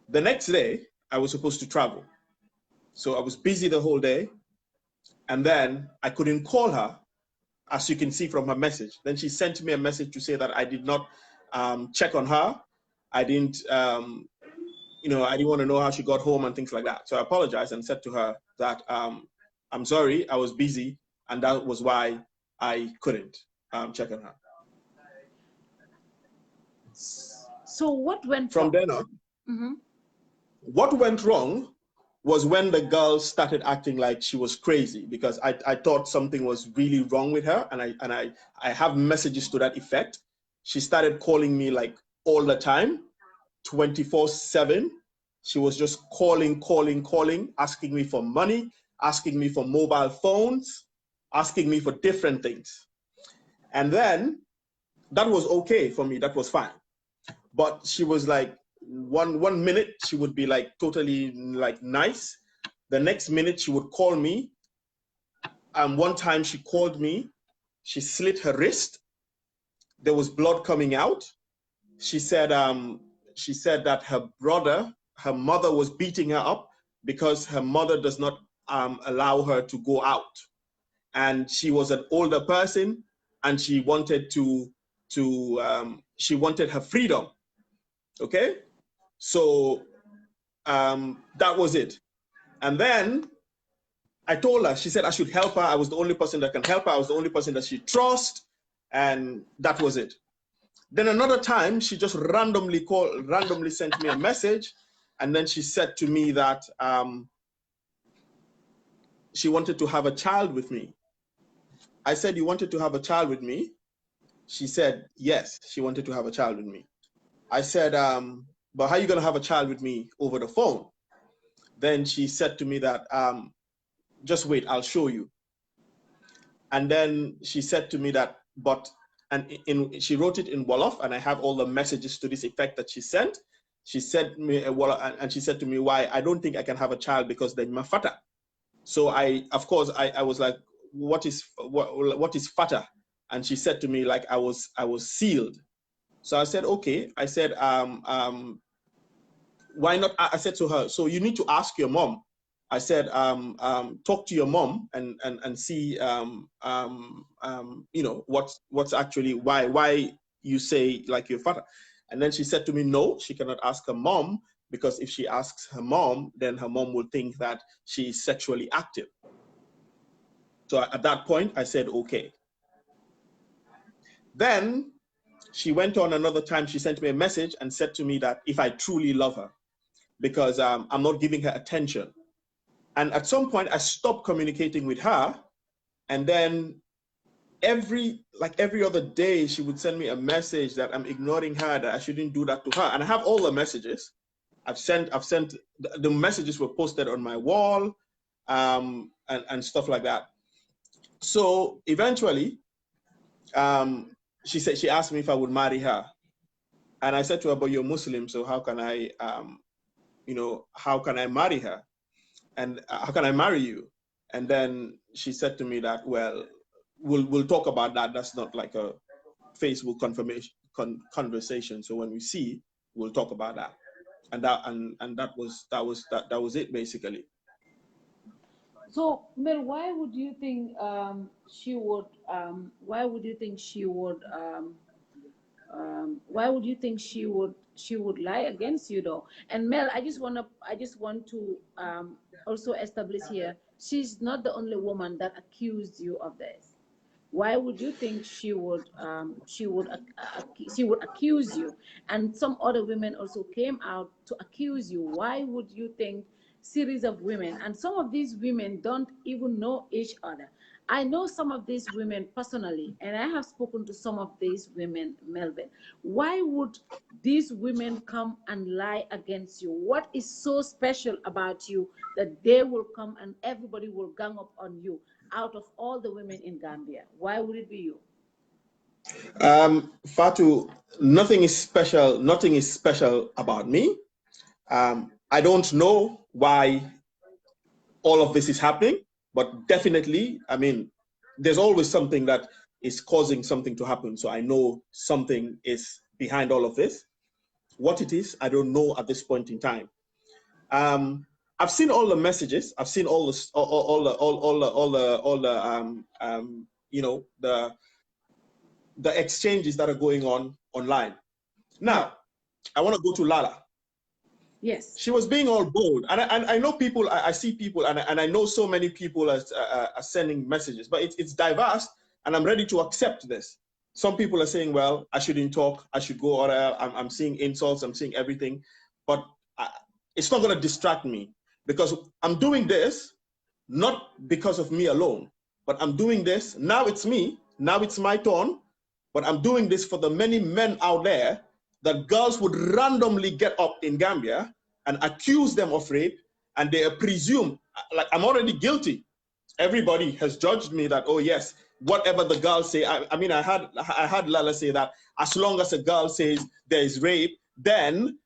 The next day, I was supposed to travel. So I was busy the whole day, and then I couldn't call her, as you can see from her message. Then she sent me a message to say that I did not check on her. I didn't, I didn't want to know how she got home and things like that. So I apologized and said to her that I'm sorry, I was busy, and that was why I couldn't check on her. So what went from wrong? then on? Mm-hmm. What went wrong was when the girl started acting like she was crazy, because I thought something was really wrong with her, and I have messages to that effect. She started calling me like all the time, 24/7. She was just calling, asking me for money, asking me for mobile phones, asking me for different things. And then that was okay for me, that was fine. But she was like, one minute she would be like totally like nice. The next minute she would call me. And one time she called me, she slit her wrist. There was blood coming out. She said that her mother was beating her up because her mother does not allow her to go out. And she was an older person, and she wanted she wanted her freedom. Okay? So that was it. And then I told her, she said I should help her. I was the only person that can help her. I was the only person that she trusts. And that was it. Then another time, she just randomly sent me a message. And then she said to me that she wanted to have a child with me. I said, you wanted to have a child with me? She said, yes, she wanted to have a child with me. I said, but how are you going to have a child with me over the phone? Then she said to me that, just wait, I'll show you. And then she said to me that, she wrote it in Wolof, and I have all the messages to this effect that she sent. She said me, and she said to me, why, I don't think I can have a child because they're my Fatou. So I was like, what is Fatou? And she said to me, like, I was sealed. So I said, okay. I said, why not? I said to her, so you need to ask your mom. I said, talk to your mom and see, what's actually, why you say like your father. And then she said to me, no, she cannot ask her mom, because if she asks her mom, then her mom will think that she is sexually active. So at that point, I said, okay. Then she went on another time, she sent me a message and said to me that if I truly love her, because I'm not giving her attention. And at some point, I stopped communicating with her. And then every other day, she would send me a message that I'm ignoring her, that I shouldn't do that to her. And I have all the messages. I've sent the messages were posted on my wall, and stuff like that. So eventually, she asked me if I would marry her. And I said to her, but you're Muslim, so how can I, how can I marry her? And how can I marry you? And then she said to me that, well, we'll talk about that. That's not like a Facebook conversation. So when we see, we'll talk about that. And that was it basically. So, Mel, why would you think she would? Why would you think she would Why would you think she would lie against you though? And Mel, I just want to also establish here, she's not the only woman that accused you of this. Why would you think she would accuse you? And some other women also came out to accuse you. Why would you think series of women, and some of these women don't even know each other? I know some of these women personally, and I have spoken to some of these women, Melvin. Why would these women come and lie against you? What is so special about you that they will come and everybody will gang up on you out of all the women in Gambia? Why would it be you? Fatou, nothing is special. Nothing is special about me. I don't know why all of this is happening, but definitely, I mean, there's always something that is causing something to happen. So I know something is behind all of this. What it is, I don't know at this point in time. I've seen all the messages. I've seen all the you know, the exchanges that are going on online. Now, I want to go to Lala. Yes. She was being all bold. And I know people, I see people, and I know so many people are sending messages, but it's diverse, and I'm ready to accept this. Some people are saying, well, I shouldn't talk, I should go, or I'm seeing insults, I'm seeing everything, but it's not going to distract me, because I'm doing this, not because of me alone, but I'm doing this, now it's me, now it's my turn, but I'm doing this for the many men out there that girls would randomly get up in Gambia and accuse them of rape, and they presume, like, I'm already guilty. Everybody has judged me that, oh yes, whatever the girl say, I mean, I had Lala say that as long as a girl says there is rape, then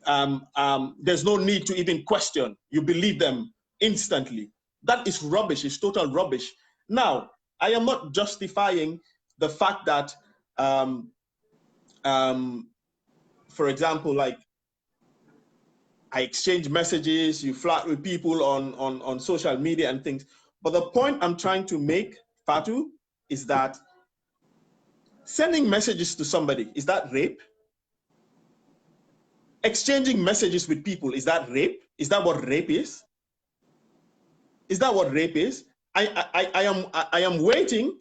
there's no need to even question. You believe them instantly. That is rubbish. It's total rubbish. Now, I am not justifying the fact that, for example, like, I exchange messages, you flirt with people on social media and things. But the point I'm trying to make, Fatou, is that sending messages to somebody, is that rape? Exchanging messages with people, is that rape? Is that what rape is? Is that what rape is? I am waiting,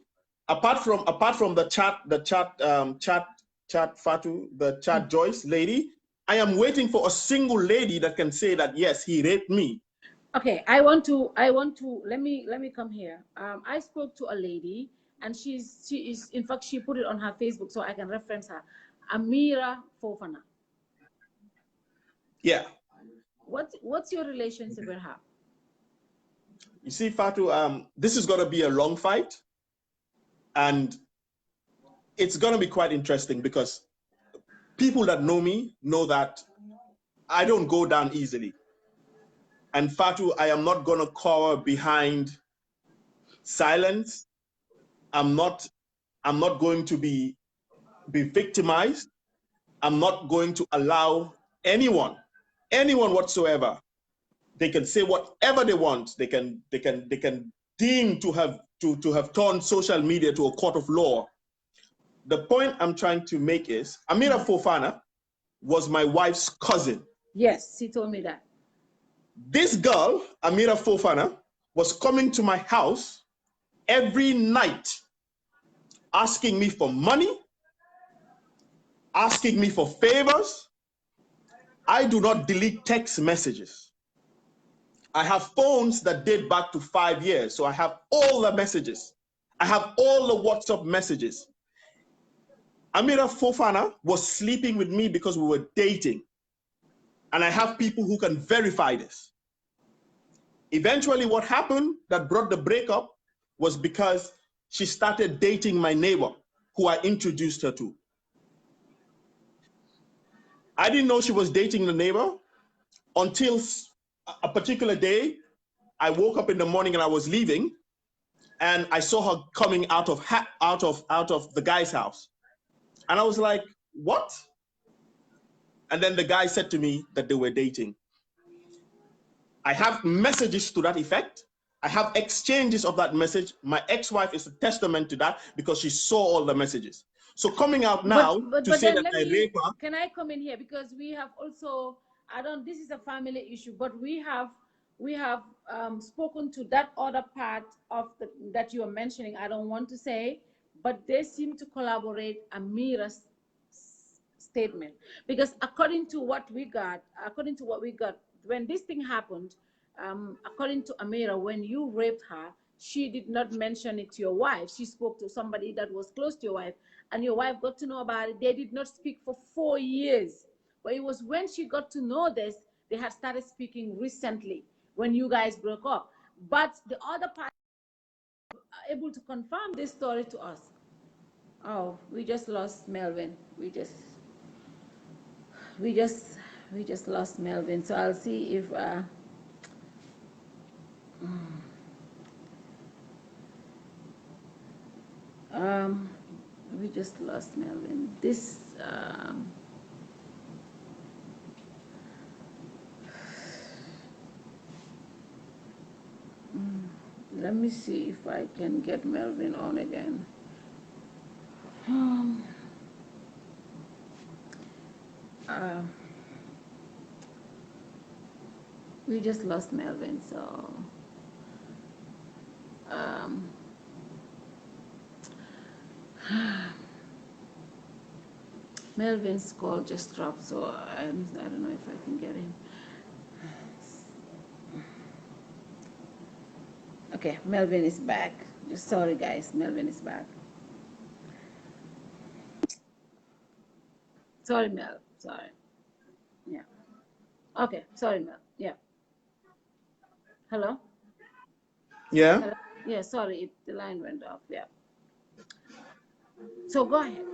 apart from the chat Fatou, the chat Joyce lady, I am waiting for a single lady that can say that yes, he raped me. Okay, I want to let me come here. I spoke to a lady, and she is, in fact, she put it on her Facebook, so I can reference her. Amira Fofana. Yeah. What's your relationship with her? You see, Fatou, this is going to be a long fight, and it's going to be quite interesting, because people that know me know that I don't go down easily. And Fatou, I am not going to cower behind silence. I'm not going to be victimized. I'm not going to allow anyone whatsoever. They can say whatever they want. They can deem to have turned social media to a court of law. The point I'm trying to make is, Amira Fofana was my wife's cousin. Yes, she told me that. This girl, Amira Fofana, was coming to my house every night, asking me for money, asking me for favors. I do not delete text messages. I have phones that date back to 5 years, so I have all the messages. I have all the WhatsApp messages. Amira Fofana was sleeping with me because we were dating. And I have people who can verify this. Eventually, what happened that brought the breakup was because she started dating my neighbor, who I introduced her to. I didn't know she was dating the neighbor until a particular day. I woke up in the morning and I was leaving, and I saw her coming out of the guy's house. And I was like, what? And then the guy said to me that they were dating. I have messages to that effect. I have exchanges of that message. My ex-wife is a testament to that, because she saw all the messages. So coming out now to say that I rape her. Can I come in here? Because we have also, this is a family issue, but we have spoken to that other part of that you are mentioning. I don't want to say, but they seem to collaborate Amira's statement, because according to what we got, when this thing happened, according to Amira, when you raped her, she did not mention it to your wife. She spoke to somebody that was close to your wife, and your wife got to know about it. They did not speak for 4 years. But it was when she got to know this, they had started speaking recently, when you guys broke up. But the other part are able to confirm this story to us. Oh, we just lost Melvin. We just lost Melvin. So I'll see if we just lost Melvin. This let me see if I can get Melvin on again. We just lost Melvin, so Melvin's call just dropped, so I don't know if I can get him. Okay, Melvin is back. Just sorry, guys. Melvin is back. Sorry, Mel. Sorry. Yeah. Okay. Sorry, Mel. Yeah. Hello? Yeah. Hello? Yeah, sorry. The line went off. Yeah. So go ahead.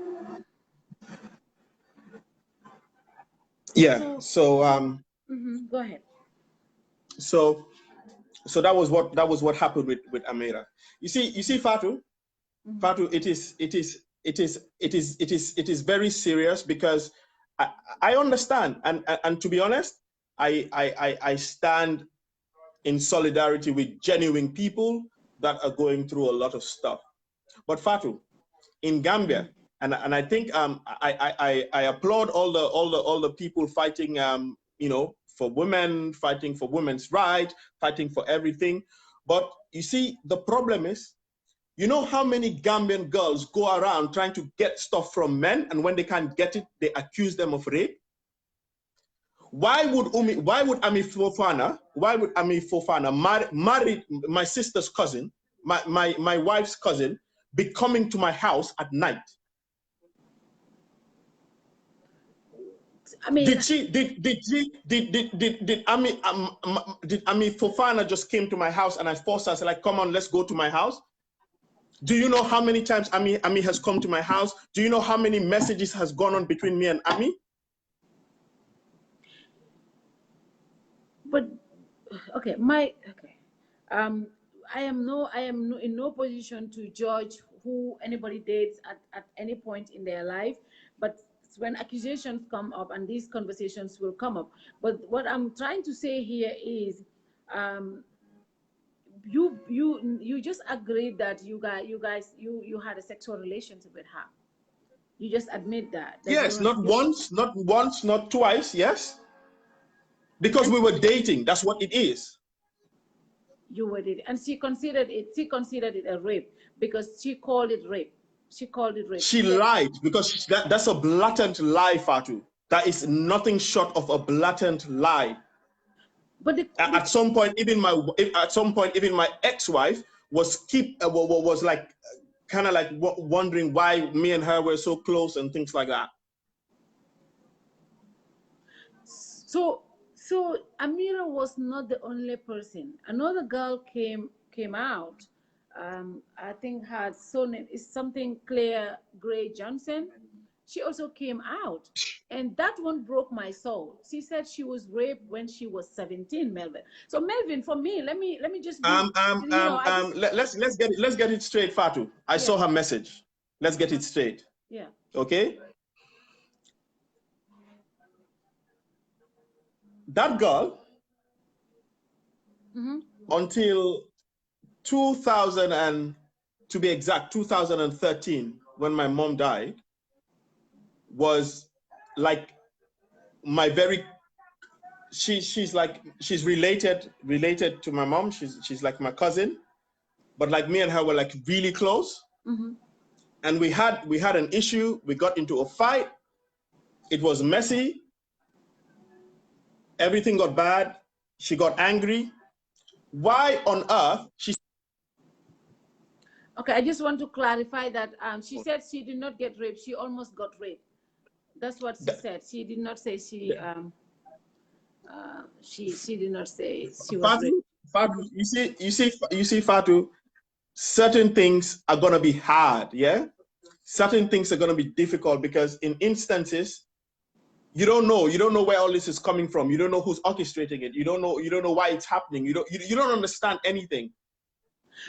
Yeah. So go ahead. So that was what happened with Amira. You see, Fatou, Fatou, it is very serious, because I understand, and to be honest, I stand in solidarity with genuine people that are going through a lot of stuff. But Fatou, in Gambia, and I think I applaud all the people fighting for women, fighting for women's rights, fighting for everything. But you see, the problem is, you know how many Gambian girls go around trying to get stuff from men, and when they can't get it, they accuse them of rape? Why would Ami Fofana marry my sister's cousin, my wife's cousin, be coming to my house at night? I mean, did Ami Fofana just came to my house and I forced her, I said, like, come on, let's go to my house? Do you know how many times Ami has come to my house? Do you know how many messages has gone on between me and Ami? But okay, I am in no position to judge who anybody dates at any point in their life, but when accusations come up, and these conversations will come up, but what I'm trying to say here is, you just agreed that you had a sexual relationship with her. You just admit that. Yes, not once, not twice. Yes, because we were dating. That's what it is. You were dating, and she considered it a rape, because she called it rape. She called it rape. She lied, because that's a blatant lie, Fatou. That is nothing short of a blatant lie. But at some point, even my ex-wife was like, kind of like wondering why me and her were so close and things like that. So Amira was not the only person. Another girl came out. I think her surname is something Claire Gray Johnson. She also came out, and that one broke my soul. She said she was raped when she was 17, Melvin. So Melvin, for me, let me just let's get it straight, Fatou. I saw her message. Let's get it straight. Yeah. Okay. That girl, until 2000 and, to be exact, 2013, when my mom died, was like my very, she's related to my mom. She's like my cousin, but like me and her were like really close. Mm-hmm. And we had an issue. We got into a fight. It was messy. Everything got bad. She got angry. Why on earth Okay, I just want to clarify that she said she did not get raped. She almost got raped. That's what she said. She did not say she did not say she was raped. Fatou, you see, Fatou, certain things are gonna be hard, yeah? Certain things are gonna be difficult because in instances, you don't know where all this is coming from. You don't know who's orchestrating it. You don't know why it's happening. You don't understand anything.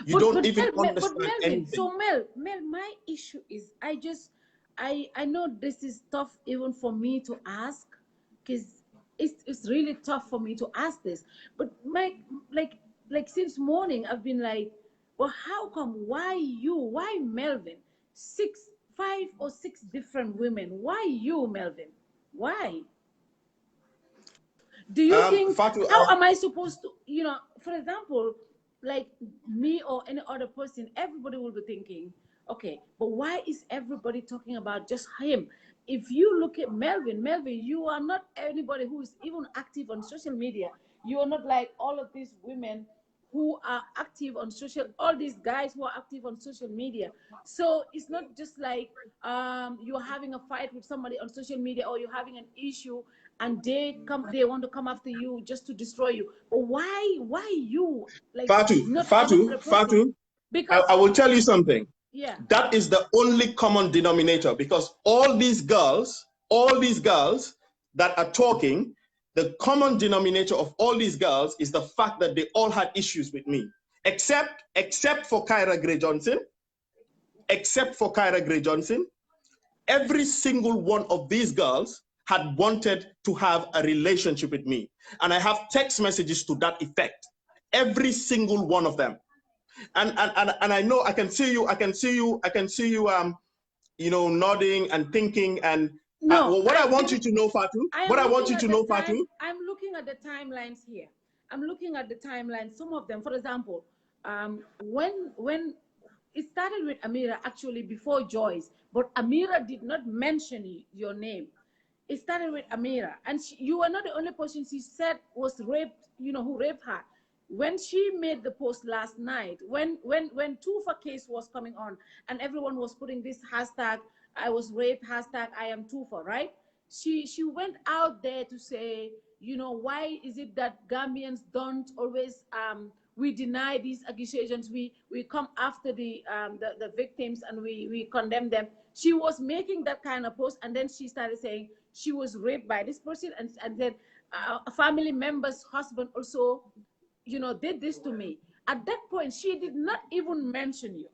You don't even understand Melvin, anything. so Mel, my issue is I know this is tough even for me to ask, because it's really tough for me to ask this. But like since morning I've been like, well, how come? Why you? Why Melvin? 5 or 6 different women. Why you, Melvin? Why? Do you think, Fatou, how am I supposed to, for example, like me or any other person, everybody will be thinking, okay, but why is everybody talking about just him? If you look at Melvin, you are not anybody who is even active on social media. You are not like all of these women who are active on all these guys who are active on social media. So it's not just like you're having a fight with somebody on social media, or you're having an issue and they want to come after you just to destroy you. But why you, like, not any other person? Fatou, Because I will tell you something. yeah, That is the only common denominator, because all these girls that are talking, the common denominator of all these girls is the fact that they all had issues with me, except for Kyra Gray Johnson. Every single one of these girls had wanted to have a relationship with me. And I have text messages to that effect. Every single one of them. And I know I can see you nodding and thinking. And no, what I want you to know, Fatou, I'm looking at the timelines here. I'm looking at the timelines. Some of them, for example, when it started with Amira, actually before Joyce, but Amira did not mention your name. It started with Amira, and you were not the only person she said was raped, who raped her. When she made the post last night, when Tufa case was coming on, and everyone was putting this hashtag, I was raped, hashtag I am Tufa, right? She went out there to say, why is it that Gambians don't always we deny these accusations, we come after the victims, and we condemn them. She was making that kind of post, and then she started saying she was raped by this person, and then a family member's husband also did this to me. At that point, she did not even mention you.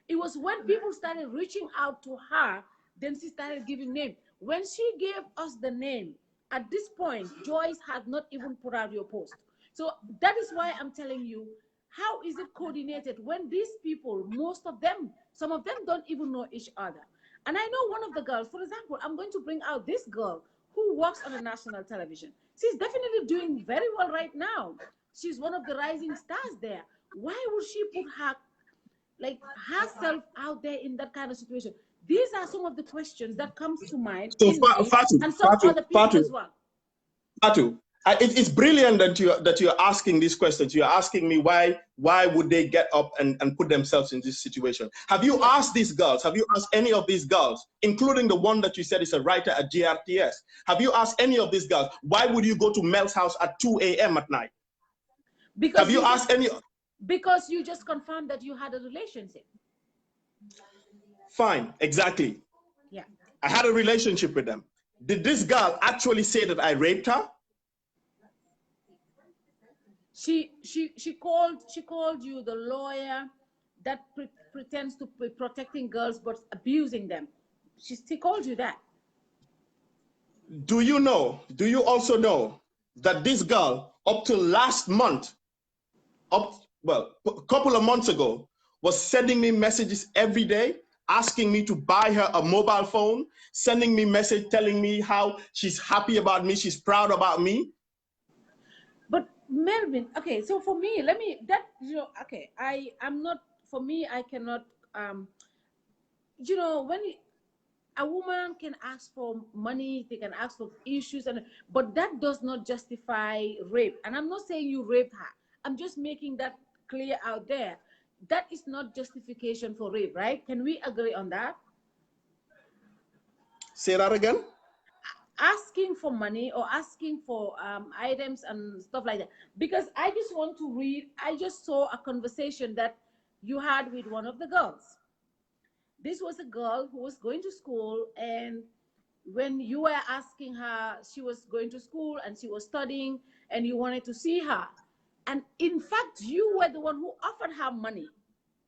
It was when people started reaching out to her, then she started giving name. When she gave us the name, at this point, Joyce had not even put out your post. So that is why I'm telling you, how is it coordinated when these people, most of them, some of them don't even know each other? And I know one of the girls, for example, I'm going to bring out this girl who works on the national television. She's definitely doing very well right now. She's one of the rising stars there. Why would she put herself out there in that kind of situation? These are some of the questions that comes to mind So in me, and some other people as well. Fatou, it's brilliant that you're asking these questions. You're asking me why would they get up and put themselves in this situation? Have you asked these girls? Have you asked any of these girls, including the one that you said is a writer at GRTS? Have you asked any of these girls, why would you go to Mel's house at 2 a.m. at night? Because have you asked any? Because you just confirmed that you had a relationship. Fine, exactly. Yeah. I had a relationship with them. Did this girl actually say that I raped her? She called you the lawyer that pretends to be protecting girls but abusing them. She called you that. Do you also know that this girl, up to last month, a couple of months ago, was sending me messages every day asking me to buy her a mobile phone, sending me message telling me how she's happy about me, she's proud about me. But Melvin, okay, so for me, okay, I'm not, for me, I cannot, when a woman can ask for money, they can ask for issues, but that does not justify rape. And I'm not saying you raped her. I'm just making that clear out there. That is not justification for rape, right? Can we agree on that? Say that again? Asking for money or asking for items and stuff like that. Because I just want to read, I just saw a conversation that you had with one of the girls. This was a girl who was going to school, and when you were asking her, she was going to school and she was studying, and you wanted to see her. And in fact, you were the one who offered her money.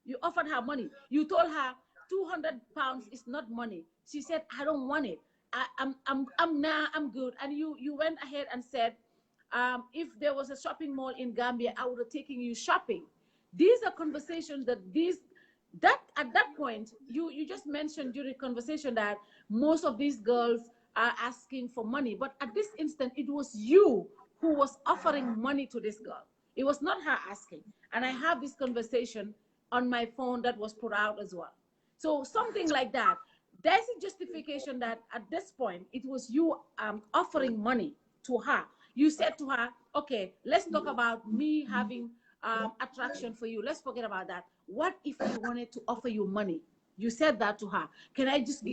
You offered her money. You told her 200 pounds is not money. She said, I don't want it. I'm good. And you went ahead and said, if there was a shopping mall in Gambia, I would have taken you shopping. These are conversations that at that point, you just mentioned during conversation that most of these girls are asking for money. But at this instant, it was you who was offering money to this girl. It was not her asking. And I have this conversation on my phone that was put out as well. So something like that. There's a justification that at this point, it was you offering money to her. You said to her, okay, let's talk about me having attraction for you. Let's forget about that. What if I wanted to offer you money? You said that to her. Can I just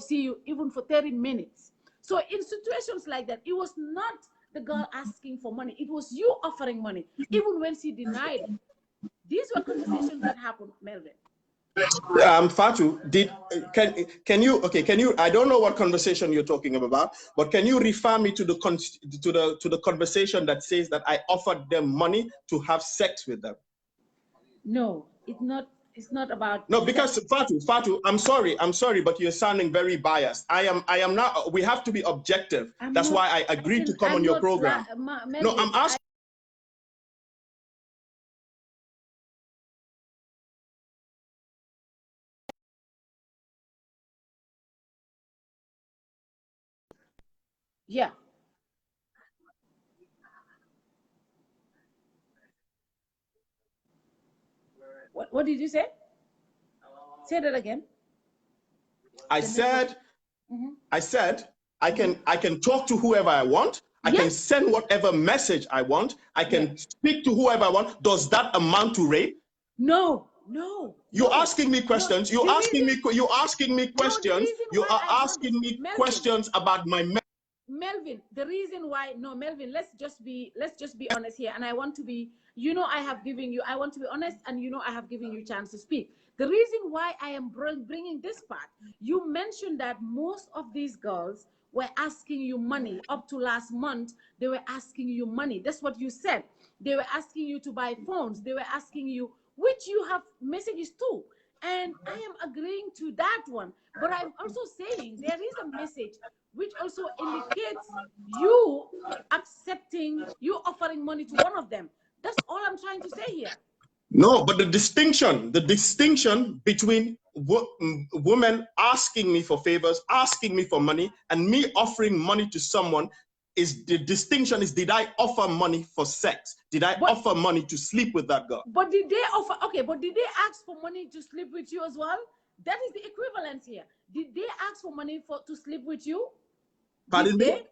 see you even for 30 minutes? So in situations like that, it was not the girl asking for money. It was you offering money, even when she denied it. These were conversations that happened, Melvin. Fatou, can you? I don't know what conversation you're talking about, but can you refer me to the conversation that says that I offered them money to have sex with them? No, it's not. It's not about. No, because Fatou, I'm sorry, but you're sounding very biased. I am not. We have to be objective. That's why I agreed to come on your program. No, I'm asking. Yeah. What did you say? Say that again. I said I can talk to whoever I want. I can send whatever message I want. I can speak to whoever I want. Does that amount to rape? No. You're asking me questions. You're asking me questions. You are asking me questions about my. Melvin, the reason why, Melvin, let's just be honest here. And I want to be, I want to be honest, and I have given you a chance to speak. The reason why I am bringing this part, you mentioned that most of these girls were asking you money. Up to last month, they were asking you money. That's what you said. They were asking you to buy phones. They were asking you, which you have messages too. And I am agreeing to that one. But I'm also saying there is a message which also indicates you offering money to one of them. That's all I'm trying to say here. No, but the distinction between women asking me for favors, asking me for money, and me offering money to someone is the distinction is, did I offer money for sex? Did I offer money to sleep with that girl? But did they offer, but did they ask for money to sleep with you as well? That is the equivalence here. Did they ask for money to sleep with you? Pardon me?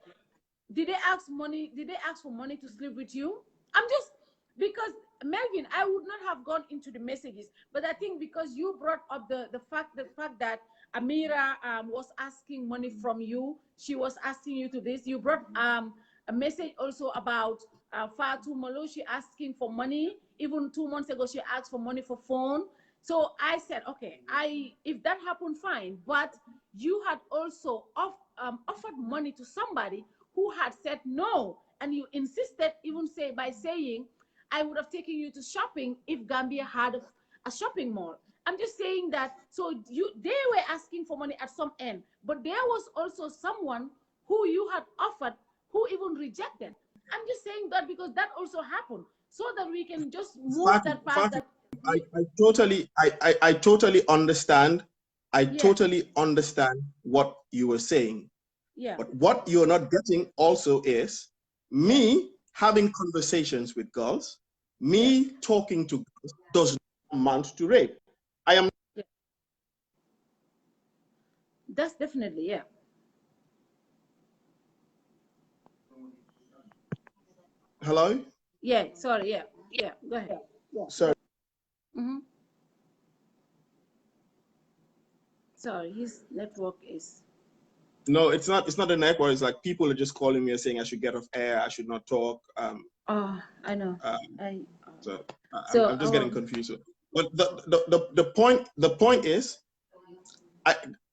Did they ask for money to sleep with you? I'm just, because Melvin, I would not have gone into the messages, but I think because you brought up the fact that Amira was asking money from you, she was asking you to this. You brought a message also about Fatou Maloshi asking for money. Even 2 months ago, she asked for money for phone. So I said, okay, if that happened, fine. But you had also offered money to somebody who had said no, and you insisted, even by saying, I would have taken you to shopping if Gambia had a shopping mall. I'm just saying that, so they were asking for money at some end, but there was also someone who you had offered who even rejected. I'm just saying that because that also happened, so that we can just move that past that. I totally understand I totally understand what you were saying. Yeah. But what you're not getting also is me having conversations with girls, me talking to girls does not amount to rape. I am. Yeah. That's definitely, yeah. Hello? Yeah, sorry, yeah. Yeah, go ahead. Sorry. Mm-hmm. Sorry, his network is. No, it's not. It's not a network. It's like people are just calling me and saying I should get off air. I should not talk. Oh, I know. So So, I'm just getting confused. But the point is,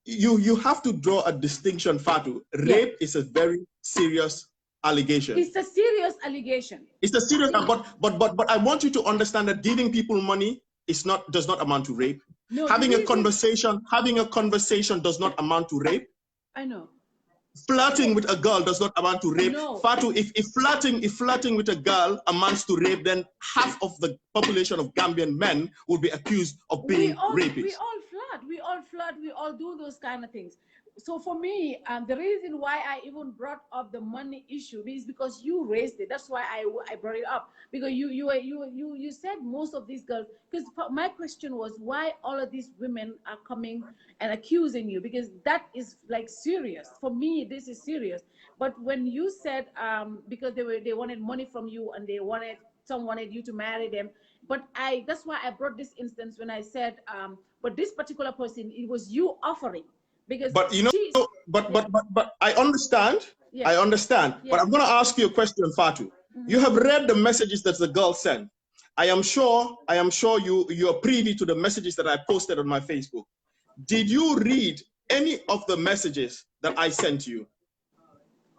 you have to draw a distinction, Fatou. Rape is a very serious allegation. It's a serious allegation. It's a serious, but I want you to understand that giving people money does not amount to rape. No, having a conversation does not amount to rape. I know. Flirting with a girl does not amount to rape. No. Fatou, if flirting with a girl amounts to rape, then half of the population of Gambian men would be accused of being rapists. We all flirt, we all do those kind of things. So for me, the reason why I even brought up the money issue is because you raised it. That's why I brought it up, because you said most of these girls. Because my question was why all of these women are coming and accusing you, because that is like serious. For me, this is serious. But when you said because they wanted money from you and some wanted you to marry them, but that's why I brought this instance when I said but this particular person, it was you offering. Because but but I understand. Yeah. I understand. Yeah. But I'm going to ask you a question, Fatou. You have read the messages that the girl sent. I am sure you are privy to the messages that I posted on my Facebook. Did you read any of the messages that I sent you?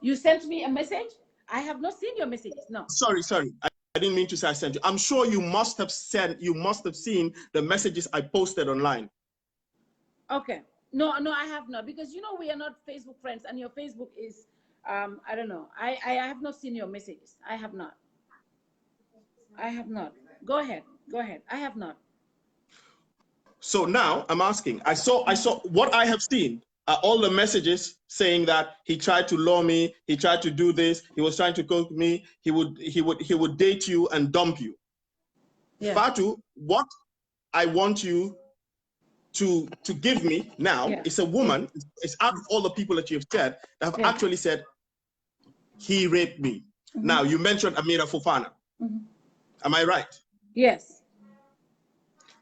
You sent me a message? I have not seen your messages. No. Sorry. I didn't mean to say I sent you. I'm sure you must have seen the messages I posted online. Okay. No, I have not, because we are not Facebook friends, and your Facebook is I don't know. I have not seen your messages. I have not. Go ahead. I have not. So now I'm asking. I saw what I have seen are all the messages saying that he tried to lure me, he tried to do this, he was trying to cook me, he would date you and dump you. Yeah. Fatou, what I want you to give me now is a woman. It's out of all the people that you've said that have actually said he raped me. Now you mentioned Amira Fofana. Am I right? Yes.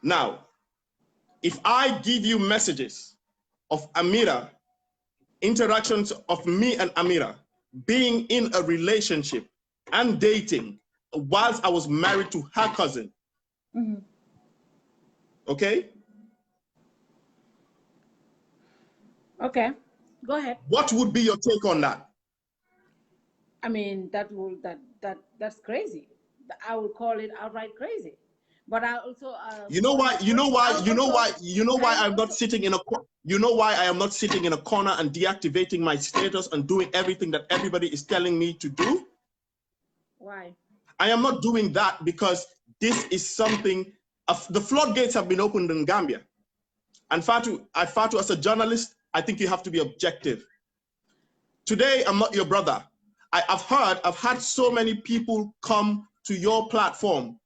Now, if I give you messages of Amira, interactions of me and Amira being in a relationship and dating whilst I was married to her cousin, okay? Okay, go ahead. What would be your take on that? I mean, that's crazy. I would call it outright crazy. But I also you know why I'm not sitting in a I am not sitting in a corner and deactivating my status and doing everything that everybody is telling me to do? Why? I am not doing that because this is something the floodgates have been opened in Gambia. And Fatou, as a journalist, I think you have to be objective. Today, I'm not your brother. I've had so many people come to your platform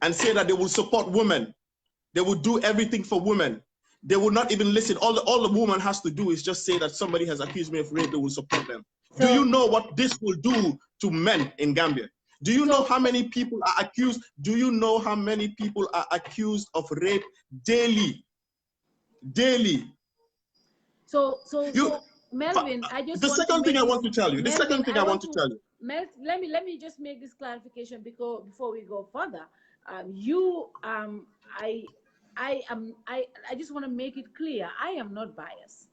and say that they will support women. They will do everything for women. They will not even listen. All the woman has to do is just say that somebody has accused me of rape, they will support them. So, do you know what this will do to men in Gambia? Do you know how many people are accused? Do you know how many people are accused of rape daily? Daily. So Melvin, I just the second thing I want to tell you. Let me just make this clarification before we go further. I just want to make it clear. I am not biased,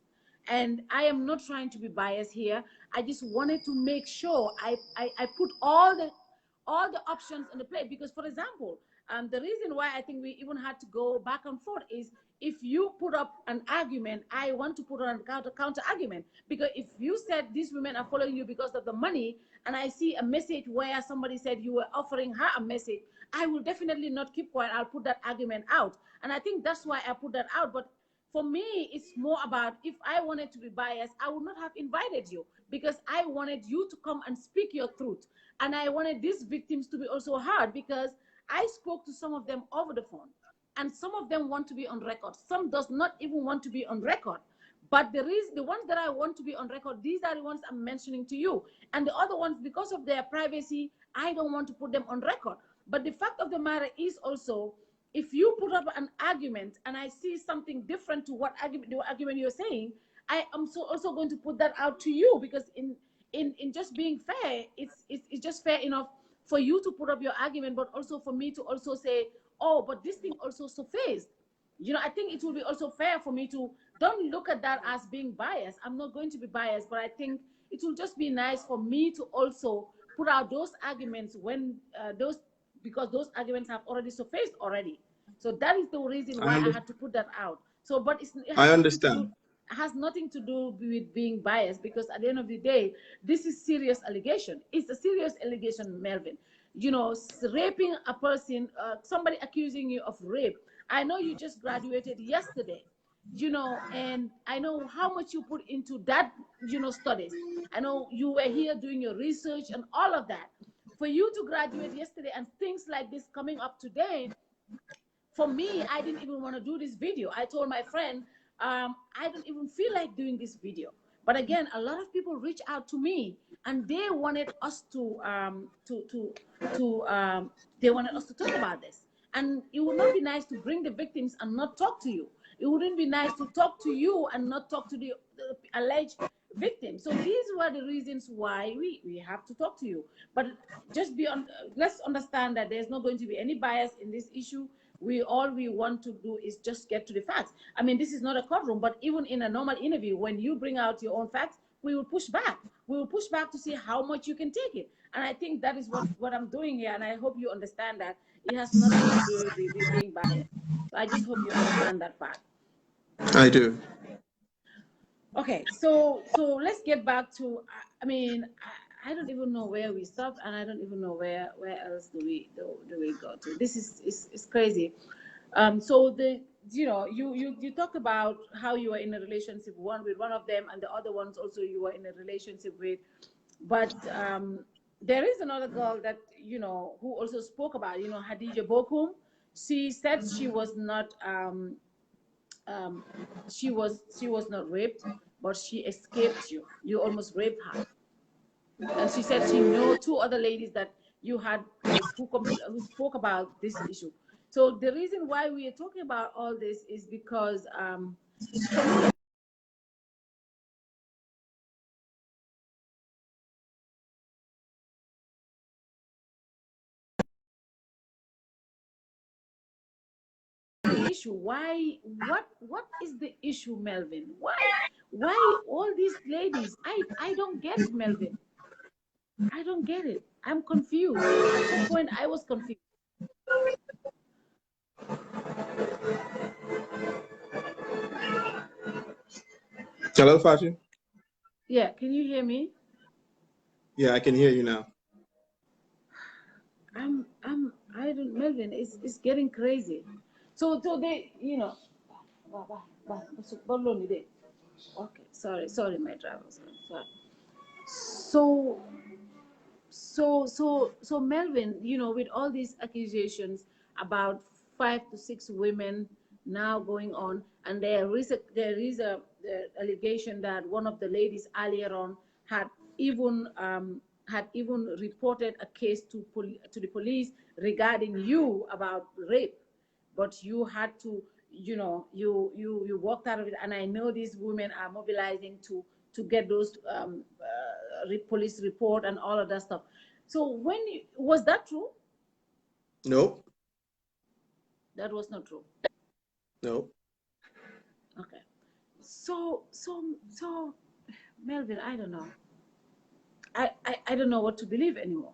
and I am not trying to be biased here. I just wanted to make sure I put all the options on the plate, because, for example, the reason why I think we even had to go back and forth is, if you put up an argument, I want to put on a counter argument. Because if you said these women are following you because of the money, and I see a message where somebody said you were offering her a message, I will definitely not keep quiet. I'll put that argument out. And I think that's why I put that out. But For me, it's more about, if I wanted to be biased, I would not have invited you, because I wanted you to come and speak your truth. And I wanted these victims to be also heard, because I spoke to some of them over the phone, and some of them want to be on record. Some does not even want to be on record. But the ones that I want to be on record, these are the ones I'm mentioning to you. And the other ones, because of their privacy, I don't want to put them on record. But the fact of the matter is also, if you put up an argument and I see something different to the argument you're saying, I am also going to put that out to you, because in just being fair, it's just fair enough for you to put up your argument, but also for me to also say, oh, but this thing also surfaced. I think it will be also fair for me to, don't look at that as being biased. I'm not going to be biased, but I think it will just be nice for me to also put out those arguments when because those arguments have already surfaced already. So that is the reason why I had to put that out. So, but I understand. has nothing to do with being biased, because at the end of the day, this is serious allegation. It's a serious allegation, Melvin. Raping a person, somebody accusing you of rape. I know you just graduated yesterday, and I know how much you put into that, studies. I know you were here doing your research and all of that. For you to graduate yesterday and things like this coming up today, for me, I didn't even want to do this video. I told my friend, I don't even feel like doing this video. But again, a lot of people reach out to me, and they wanted us to they wanted us to talk about this. And it would not be nice to bring the victims and not talk to you. It wouldn't be nice to talk to you and not talk to the alleged victims. So these were the reasons why we have to talk to you. But just let's understand that there's not going to be any bias in this issue. All we want to do is just get to the facts. I mean, this is not a courtroom, but even in a normal interview, when you bring out your own facts, we will push back. We will push back to see how much you can take it. And I think that is what I'm doing here. And I hope you understand that it has nothing to do with being biased. So I just hope you understand that part. I do. Okay, so let's get back to, I mean, I don't even know where we stopped, and I don't even know where else do we go to. This is crazy. So you talk about how you were in a relationship with one of them, and the other ones also you were in a relationship with. But there is another girl that who also spoke about, Hadija Bokum. She said she was not she was not raped, but she escaped you. You almost raped her. And she said she knew two other ladies that you had who spoke about this issue. So the reason why we are talking about all this is because for me, the issue, what is the issue, Melvin? Why all these ladies? I don't get it, Melvin. I don't get it. I'm confused. At some point, I was confused. Hello, Fatou? Yeah, can you hear me? Yeah, I can hear you now. I don't, Melvin, it's getting crazy. So they, okay, sorry, my driver. Sorry. So Melvin, with all these accusations about 5 to 6 women now going on, and there is a allegation that one of the ladies earlier on had even reported a case to the police regarding you about rape, but you had to, you walked out of it. And I know these women are mobilizing to get those police report and all of that stuff. So was that true? No. That was not true. No. Okay. So Melvin, I don't know. I don't know what to believe anymore.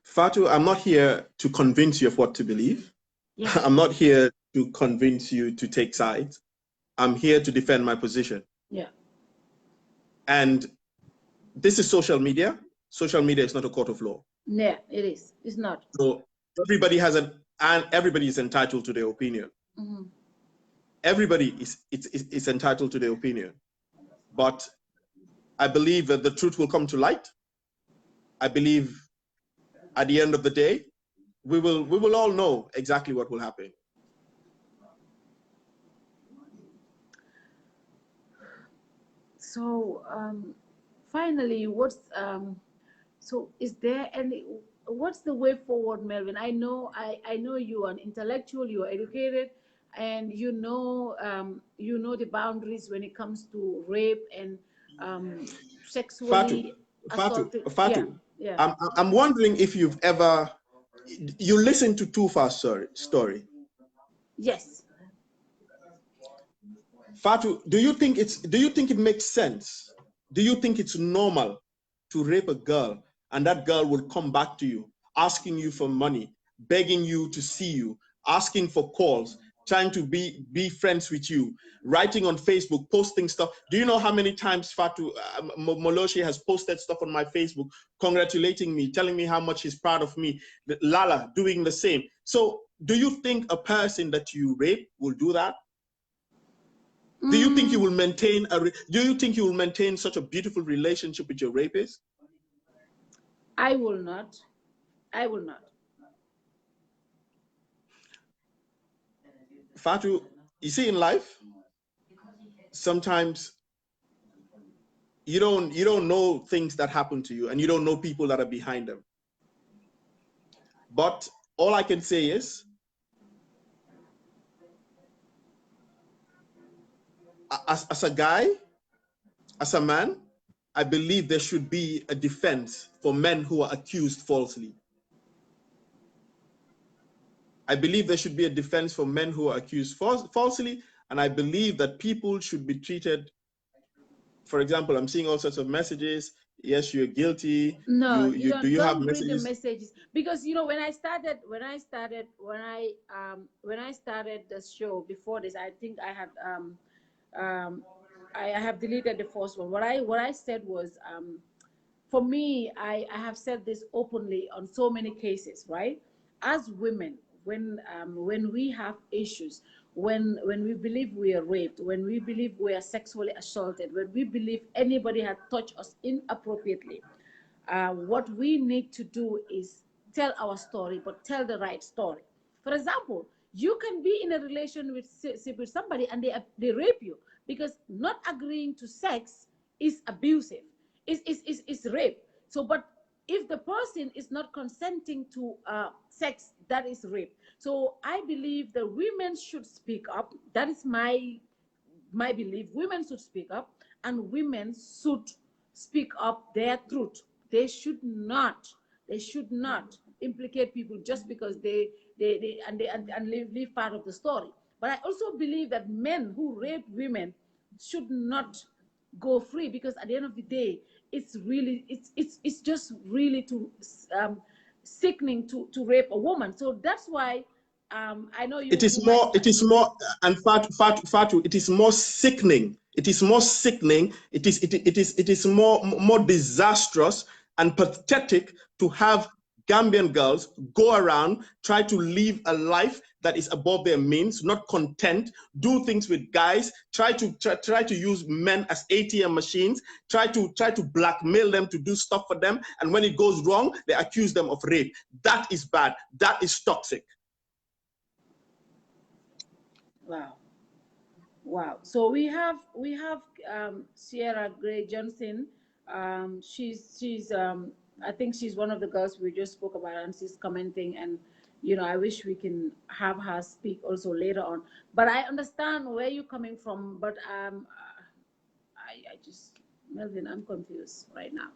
Fatou, I'm not here to convince you of what to believe. Yeah. I'm not here to convince you to take sides. I'm here to defend my position. Yeah. And this is social media. Social media is not a court of law. Yeah, it is. It's not. So everybody has an and everybody is entitled to their opinion. Mm-hmm. Everybody is entitled to their opinion. But I believe that the truth will come to light. I believe at the end of the day, we will all know exactly what will happen. So finally, so is there what's the way forward, Melvin? I know you are an intellectual, you are educated, and you know the boundaries when it comes to rape and Fatou, sexually Fatou, assaulted. Yeah, Fatou. yeah. I'm wondering if you've ever listened to Tufa's story. Yes. Fatou, do you think it makes sense? Do you think it's normal to rape a girl and that girl will come back to you, asking you for money, begging you to see you, asking for calls, trying to be friends with you, writing on Facebook, posting stuff? Do you know how many times Fatou Moloshe has posted stuff on my Facebook, congratulating me, telling me how much he's proud of me, Lala doing the same? So do you think a person that you rape will do that? Do you think you will maintain such a beautiful relationship with your rapist? I will not. I will not. Fatou, you see, in life, sometimes you don't know things that happen to you, and you don't know people that are behind them. But all I can say is, as a guy, as a man, I believe there should be a defense for men who are accused falsely. I believe there should be a defense for men who are accused falsely, and I believe that people should be treated. For example, I'm seeing all sorts of messages. Yes, you're guilty. No, you Do you have don't read the messages? messages, because when I started the show before this, I think I had I have deleted the first one. What I said was, for me, I have said this openly on so many cases, right? As women, when we have issues, when we believe we are raped, when we believe we are sexually assaulted, when we believe anybody had touched us inappropriately, what we need to do is tell our story, but tell the right story. For example, you can be in a relation with somebody and they rape you, because not agreeing to sex is abusive, is rape. So, but if the person is not consenting to sex, that is rape. So I believe that women should speak up. That is my belief. Women should speak up, and women should speak up their truth. They should not implicate people just because they leave part of the story. But I also believe that men who rape women should not go free, because at the end of the day, it's just really too sickening to rape a woman. So that's why I know you. It is more, and Fatou, it is more sickening. It is more sickening. It is more disastrous and pathetic to have Gambian girls go around, try to live a life that is above their means, not content, do things with guys, try to use men as ATM machines, try to blackmail them to do stuff for them, and when it goes wrong, they accuse them of rape. That is bad. That is toxic. Wow. So we have Sierra Gray Johnson. She's I think she's one of the girls we just spoke about, and she's commenting. And I wish we can have her speak also later on. But I understand where you're coming from. But I just, Melvin, I'm confused right now.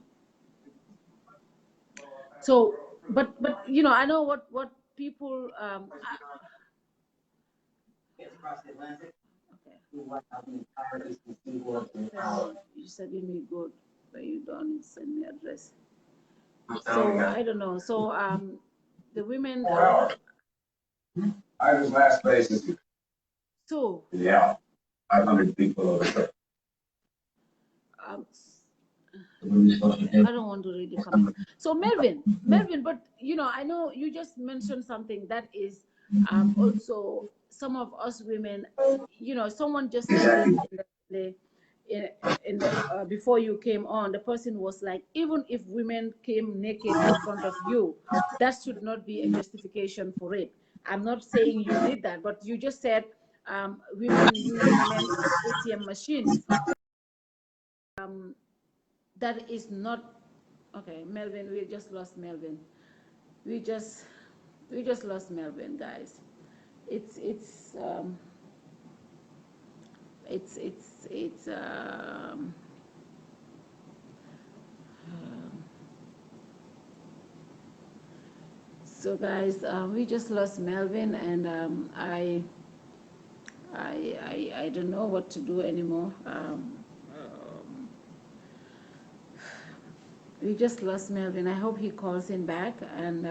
So, but I know what people you said you need good, but you don't send me address. So I don't know. So the women. I was last place. So yeah, 500 people over there. I don't want to read the comments. So Melvin, but I know you just mentioned something that is Also, some of us women, someone just said this in the before you came on. The person was like, even if women came naked in front of you, that should not be a justification for rape. I'm not saying you did that, but you just said women use men as ATM machines. That is not okay. Melvin, we just lost Melvin. We just we just lost Melvin, guys. It's so guys, we just lost Melvin, and I don't know what to do anymore. We just lost Melvin. I hope he calls in back, and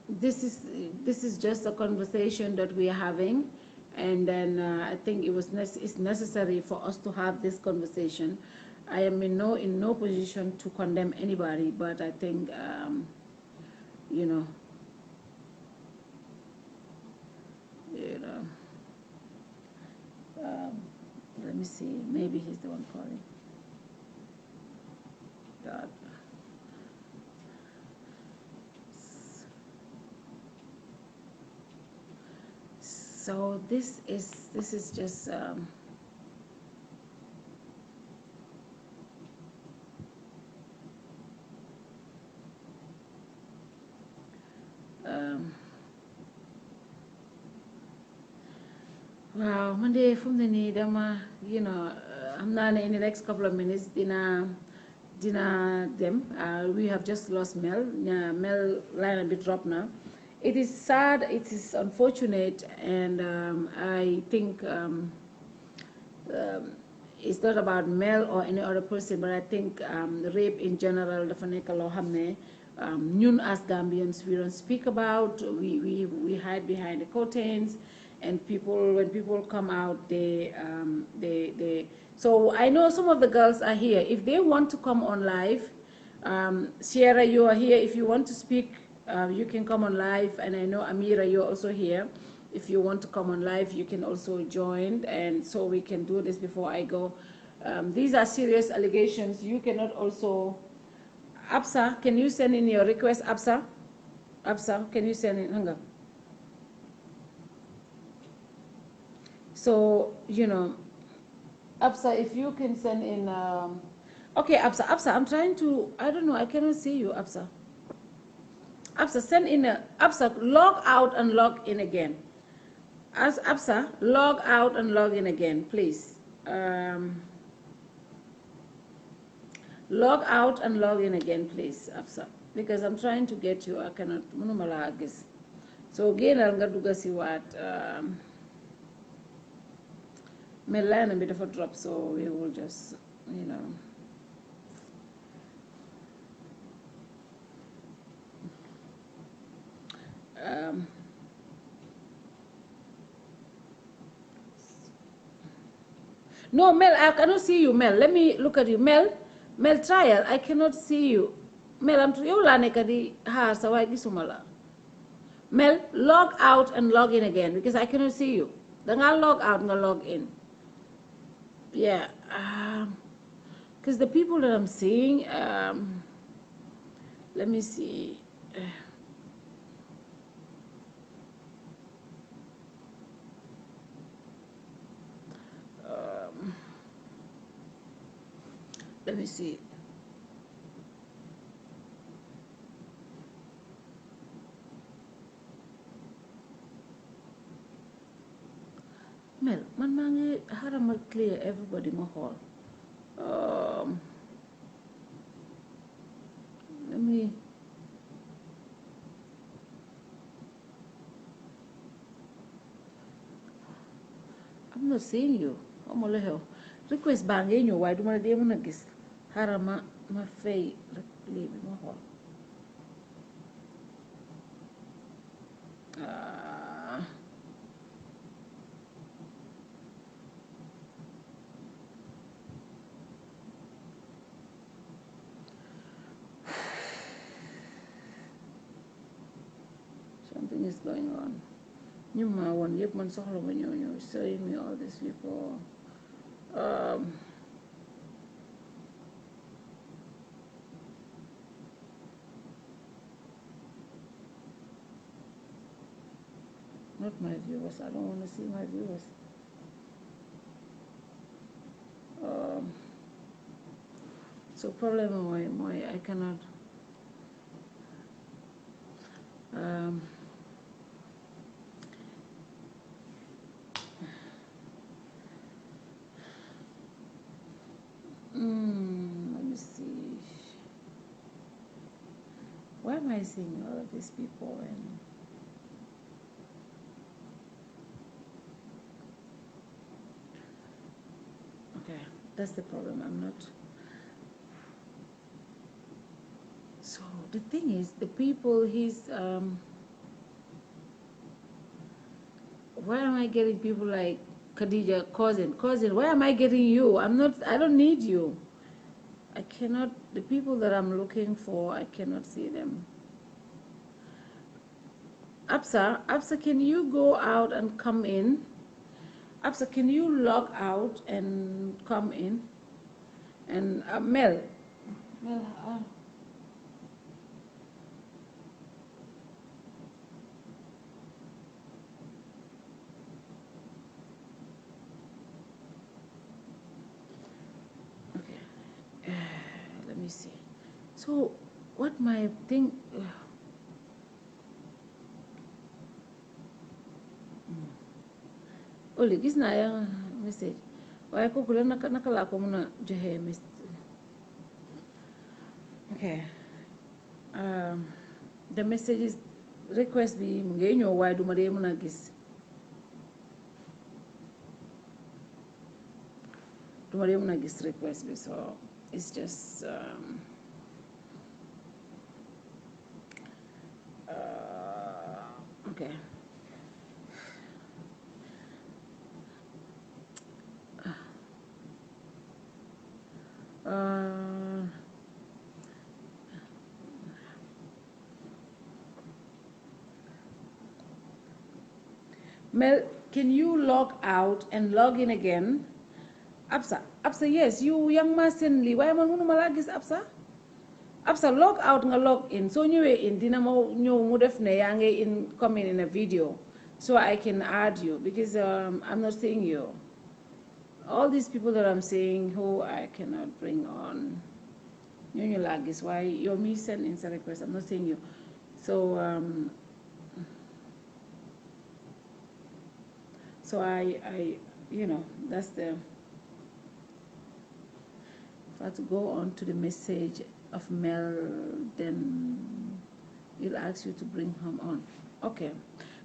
this is just a conversation that we are having, and then I think it's necessary for us to have this conversation. I am in no position to condemn anybody, but I think you know you know um, let me see, maybe he's the one calling. God. So this is just wow, Monday from the need, I'm not in the next couple of minutes. Dina them. We have just lost Mel. Yeah, Mel line a bit drop now. It is sad. It is unfortunate, and I think it's not about Mel or any other person, but I think rape in general, the nekk loo xam ne ñun as Gambians we don't speak about. We hide behind the curtains, and when people come out, they. So I know some of the girls are here. If they want to come on live, Sierra, you are here. If you want to speak, you can come on live, and I know Amira, you're also here. If you want to come on live, you can also join, and so we can do this before I go. These are serious allegations. You cannot also. Absa, can you send in your request, Absa? Absa, can you send in? Hang on. So, Absa, if you can send in. Okay, Absa, I'm trying to. I don't know. I cannot see you, Absa. Absa, send in Absa, log out and log in again. As Absa, log out and log in again, please. Log out and log in again, please, Absa, because I'm trying to get you. I cannot. So again, I'm going to see what. My line a bit of a drop, so we will just, No, Mel, I cannot see you, Mel. Let me look at you. Mel, trial. I cannot see you. Mel, I'm you kadi ha sawai gisumala. Mel, log out and log in again because I cannot see you. Then I'll log out and I'll log in. Yeah. Because the people that I'm seeing, let me see. Let me see. Mel, man mangi harama clear everybody ma hall. Let me. I'm not seeing you. Omole hell. Request bangé ñu way duma la dé mëna gis. Harama ma fay rek léegi ma hall. something is going on. You ma one yep man soxla ma ñoo showing me all these people. Not my viewers. I don't want to see my viewers. So problem my I cannot. Let me see. Why am I seeing all of these people? And okay, that's the problem. I'm not. So the thing is, the people he's why am I getting people like Khadija, cousin? Why am I getting you? I'm not. I don't need you. I cannot. The people that I'm looking for, I cannot see them. Absa, can you go out and come in? Absa, can you log out and come in? And Mel, okay. Let me see. So, what my thing? Oli gis naa ya message waaye kooku la naka laa ko mën a joxe message. Okay. The message is request bi mu ngi ñëw waaye duma dee mën a gis. Duma dee mën a gis request bi, so it's just okay. Mel, can you log out and log in again? Absa, yes, you young man li waaye man mënuma laa gis Absa. Absa, log out nga log in. So ñëwee in dina ma ñëw mu def ne yaa ngi in coming in a video, so I can add you because I'm not seeing you. All these people that I'm seeing who I cannot bring on. ñooñu laa gis waaye yow mi send in sa request, I'm not seeing you. So so I you know, that's the. If I have to go on to the message of Mel, then it'll ask you to bring him on. Okay.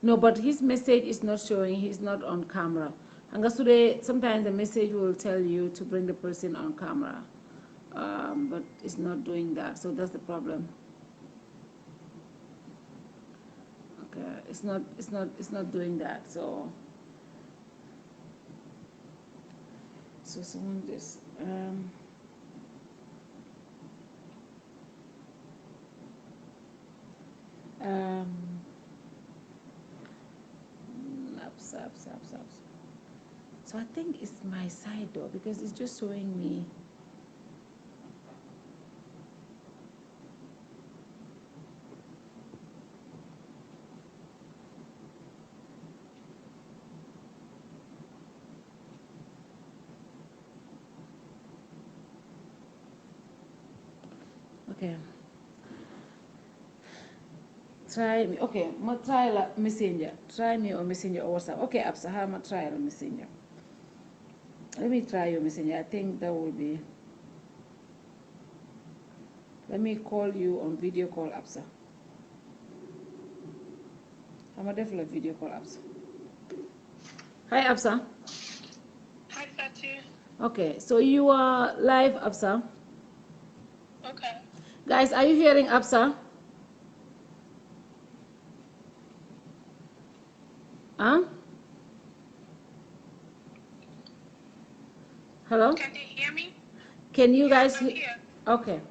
No, but his message is not showing. He's not on camera. And today, sometimes the message will tell you to bring the person on camera, but it's not doing that. So that's the problem. Okay, it's not doing that. So someone just. Ups. So I think it's my side though, because it's just showing me. Okay. Try me. Okay, ma try la messenger. Try me on messenger or WhatsApp. Okay, Absa, ma try la messenger. Let me try your messenger. I think that will be. Let me call you on video call, Absa. I'm a definitely video call, Absa. Hi, Absa. Hi, Fatou. Okay, so you are live, Absa. Okay. Guys, are you hearing Absa? Huh? Hello? Can you hear me? Can you Yes, guys I'm hear? here. Okay.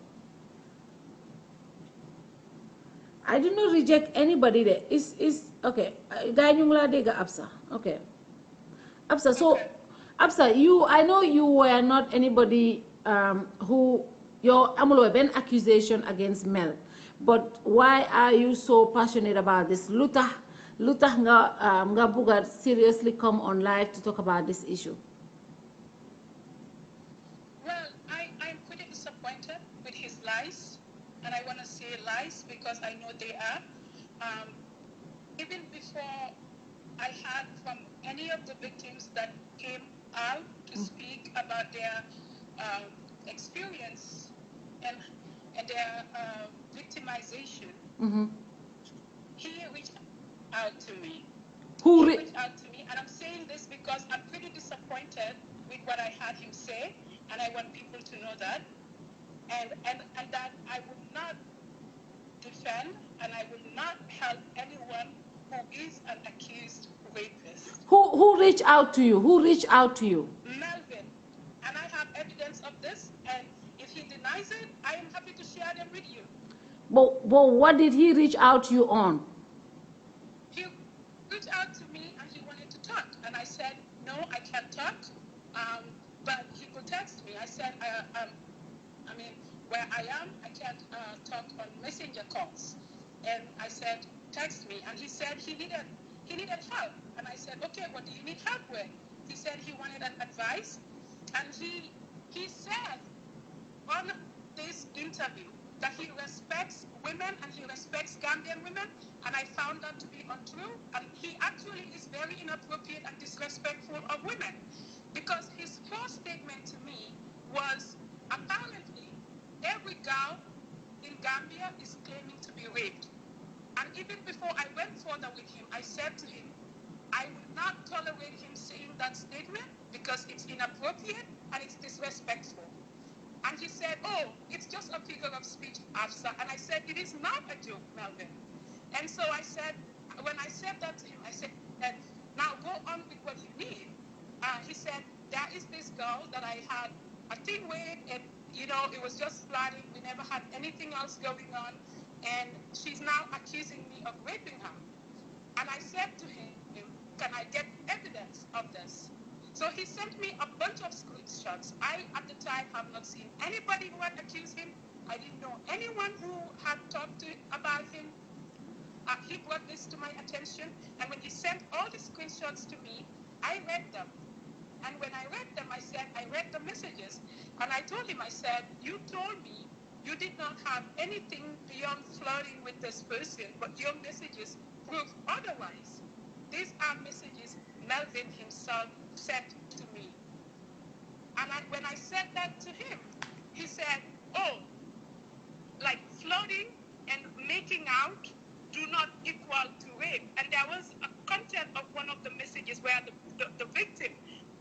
I do not reject anybody there. It's okay. Guy Nyungla Dega Absa. Okay. Absa, so Okay. Absa, I know you were not anybody who your amulo ben accusation against Mel, but why are you so passionate about this? Luta nga buga seriously come on live to talk about this issue. Well, I'm pretty disappointed with his lies, and I want to say lies because I know they are. Even before I heard from any of the victims that came out to speak about their experience and their victimization, he reached out to me. He reached out to me, and I'm saying this because I'm pretty disappointed with what I heard him say, and I want people to know that, and that I would not defend and I will not help anyone who is an accused rapist. Who reached out to you? Who reached out to you? Melvin. And I have evidence of this, and if he denies it, I am happy to share them with you. But what did he reach out to you on? He reached out to me and he wanted to talk, and I said, no, I can't talk, but he could text me. I said, I mean, where I am, I can't talk on messenger calls. And I said, text me. And he said he needed help. And I said, okay, what do you need help with? He said he wanted an advice. And he said on this interview that he respects women and he respects Gambian women. And I found that to be untrue. And he actually is very inappropriate and disrespectful of women. Because his first statement to me was, apparently, every girl in Gambia is claiming to be raped. And even before I went further with him, I said to him, I will not tolerate him saying that statement because it's inappropriate and it's disrespectful. And he said, oh, it's just a figure of speech, Afsa. And I said, it is not a joke, Melvin. And so I said, when I said that to him, I said, now go on with what you need. He said, there is this girl that I had a thing with, and, it was just flooding. We never had anything else going on. And she's now accusing me of raping her. And I said to him, can I get evidence of this? So he sent me a bunch of screenshots. I, at the time, have not seen anybody who had accused him. I didn't know anyone who had talked about him. He brought this to my attention. And when he sent all the screenshots to me, I read them. And when I read them, I said, I read the messages. And I told him, I said, you told me you did not have anything beyond flirting with this person, but your messages prove otherwise. These are messages Melvin himself sent to me. And when I said that to him, he said, oh, like flirting and making out do not equal to rape. And there was a content of one of the messages where the victim,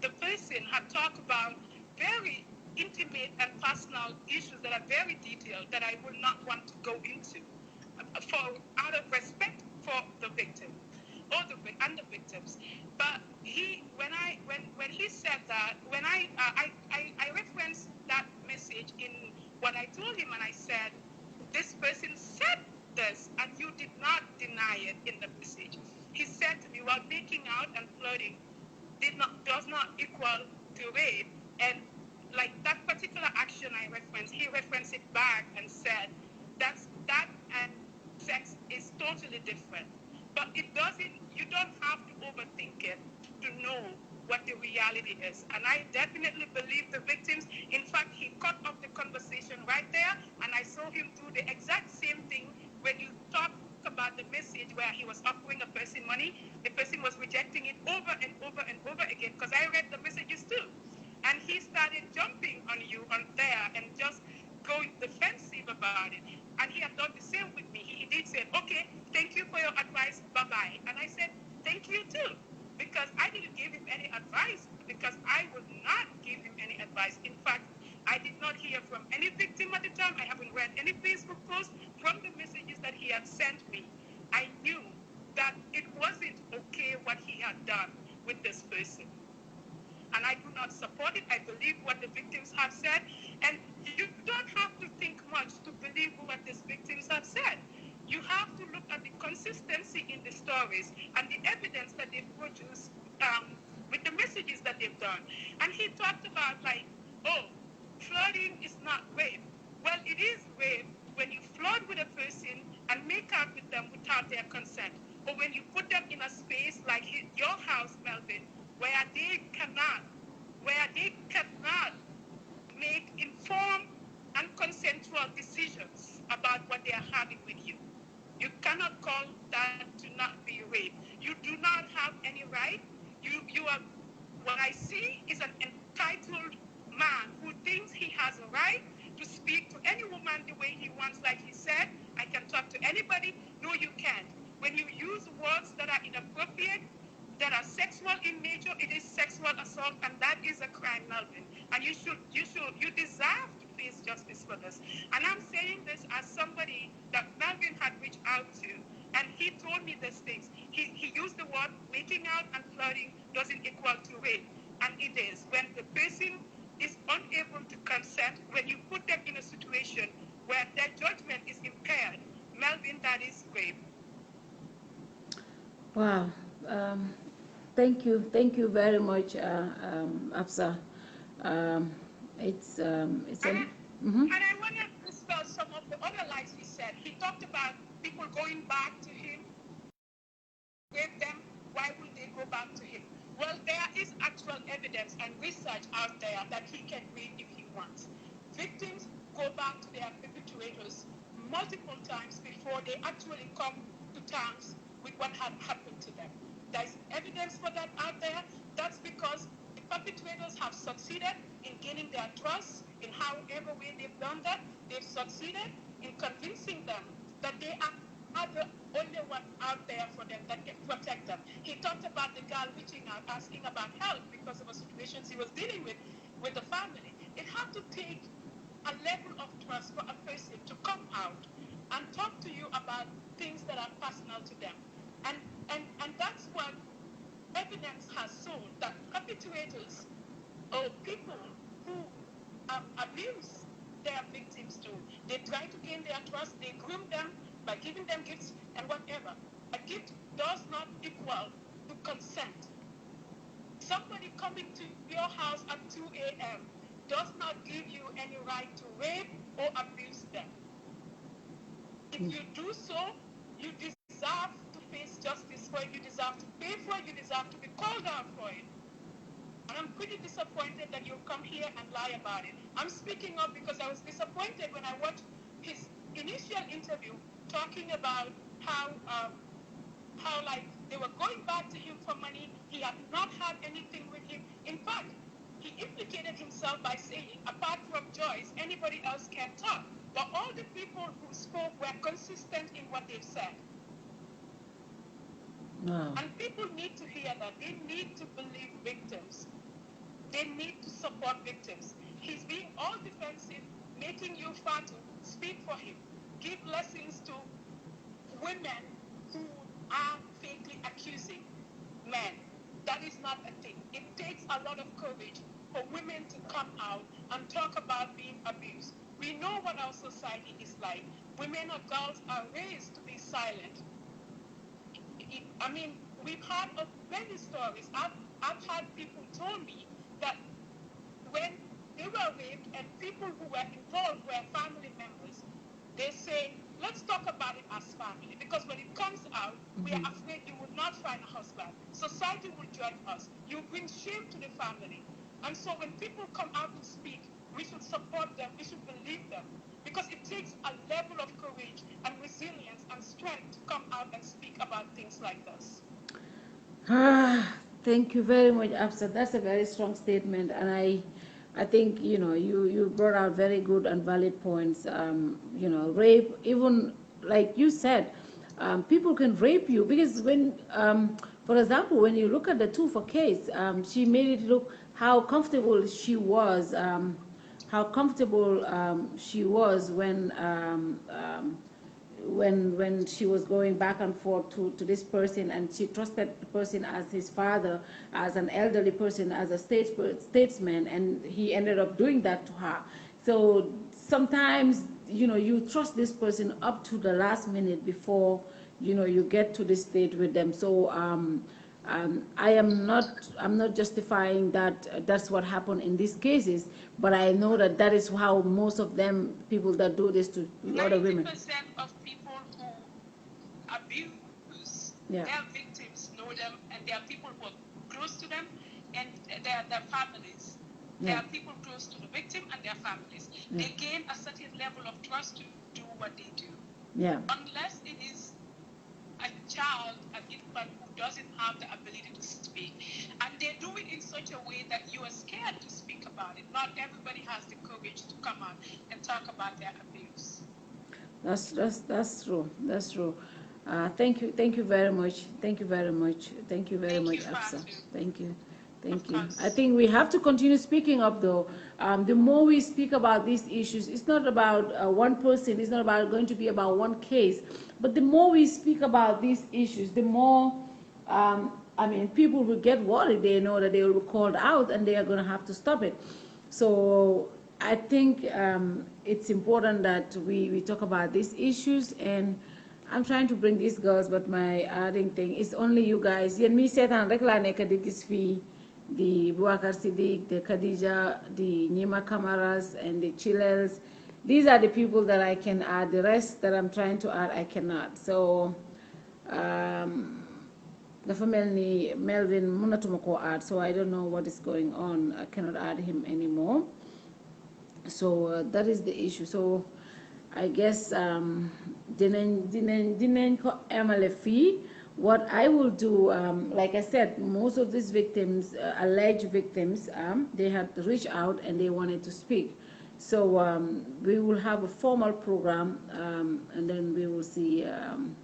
the person, had talked about very intimate and personal issues that are very detailed that I would not want to go into out of respect for the victim and the victims. But when he said that, when I referenced that message in what I told him, and I said, this person said this, and you did not deny it in the message. He said to me, well, making out and flirting does not equal to rape. And like that particular action I referenced, he referenced it back and said, that and sex is totally different. But you don't have to overthink it to know what the reality is. And I definitely believe the victims. In fact, he cut off the conversation right there, and I saw him do the exact same thing when you talk about the message where he was offering a person money. The person was rejecting it over and over and over again, because I read the messages too. And he started jumping on you on there and just going defensive about it. And he had done the same with me. He did say, okay, thank you for your advice, bye-bye. And I said, thank you too. Because I didn't give him any advice, because I would not give him any advice. In fact, I did not hear from any victim at the time. I haven't read any Facebook post from the messages that he had sent me. I knew that it wasn't okay what he had done with this person. And I do not support it. I believe what the victims have said. And you don't have to think much to believe what these victims have said. You have to stories and the evidence that they've produced with the messages that they've done. And he talked about like, oh, flirting is not rape. Well, it is rape when you flirt with a person and make out with them without their consent, or when you put them in a space like your house, Melvin, where they cannot make informed and consensual decisions about what they are having with you. You cannot call that to not be rape. You do not have any right. You are, what I see is an entitled man who thinks he has a right to speak to any woman the way he wants. Like he said, I can talk to anybody. No, you can't. When you use words that are inappropriate, that are sexual in nature, it is sexual assault, and that is a crime, Melvin. And you deserve to face justice for this. And I'm saying this as somebody that Melvin had reached out to, and he told me these things. He used the word making out and flirting doesn't equal to rape, and it is. When the person is unable to consent, when you put them in a situation where their judgment is impaired, Melvin, that is rape. Wow. Thank you very much, Afsa. It's an. And I want to dispel some of the other lies he said. He talked about people going back to him, rape them. Why would they go back to him? Well, there is actual evidence and research out there that he can read if he wants. Victims go back to their perpetrators multiple times before they actually come to terms with what had happened to them. There's evidence for that out there. That's because the perpetrators have succeeded in gaining their trust in however way they've done that. They've succeeded in convincing them that they are the only one out there for them that can protect them. He talked about the girl reaching out, asking about help because of a situation he was dealing with the family. It had to take a level of trust for a person to come out and talk to you about things that are personal to them. And that's what evidence has shown, that perpetrators or people who abuse their victims too. They try to gain their trust, they groom them by giving them gifts and whatever. A gift does not equal to consent. Somebody coming to your house at 2 a.m. does not give you any right to rape or abuse them. If you do so, you deserve to face justice for it, you deserve to pay for it, you deserve to be called out for it. And I'm pretty disappointed that you've come here and lie about it. I'm speaking up because I was disappointed when I watched his initial interview talking about how like they were going back to him for money. He had not had anything with him. In fact, he implicated himself by saying, apart from Joyce, anybody else can talk. But all the people who spoke were consistent in what they've said. Wow. And people need to hear that. They need to believe victims. They need to support victims. He's being all defensive, making you Fatou speak for him. Give lessons to women who are fakely accusing men. That is not a thing. It takes a lot of courage for women to come out and talk about being abused. We know what our society is like. Women or girls are raised to be silent. I mean, we've heard of many stories. I've had people tell me that when they were raped and people who were involved were family members, they say, let's talk about it as family, because when it comes out, we are afraid you will not find a husband. Society will judge us. You bring shame to the family. And so when people come out and speak, we should support them, we should believe them, because it takes a level of courage and resilience and strength to come out and speak about things like this. Thank you very much, Afsa. That's a very strong statement, and I think you brought out very good and valid points. Rape, even like you said, people can rape you because when, for example, when you look at the Tufa case, she made it look how comfortable she was, when she was going back and forth to this person, and she trusted the person as his father, as an elderly person, as a statesman, and he ended up doing that to her. So sometimes you trust this person up to the last minute before you get to this state with them. So I'm not justifying that that's what happened in these cases, but I know that that is how most of them, people that do this to other women. 90% of people who abuse, Yeah. their victims know them, and there are people who are close to them, and their families. There Yeah. are people close to the victim and their families. Yeah. They gain a certain level of trust to do what they do. Yeah. Unless it is a child, an infant who doesn't have the ability to speak. And they do it in such a way that you are scared to speak about it. Not everybody has the courage to come out and talk about their abuse. That's true. That's true. Thank you very much. Thank you very much. Thank you very much, Afsa. Thank you. Thank you. I think we have to continue speaking up, though. The more we speak about these issues, it's not about one person. It's not about going to be about one case. But the more we speak about these issues, the more, people will get worried. They know that they will be called out and they are going to have to stop it. So I think it's important that we talk about these issues, and I'm trying to bring these girls, but my adding thing is only you guys. Yen mi setan rek la nek di gis fi the Boubacar Siddiq, the Khadija, the Nima Kamaras, and the Chilels. These are the people that I can add. The rest that I'm trying to add, I cannot. So dafa mel ni Melvin mënatuma koo add, so I don't know what is going on. I cannot add him anymore. So that is the issue. So I guess dinañ ko emale fii. What I will do, like I said, most of these victims, alleged victims, they had reached out and they wanted to speak. So we will have a formal program, and then we will see. I'm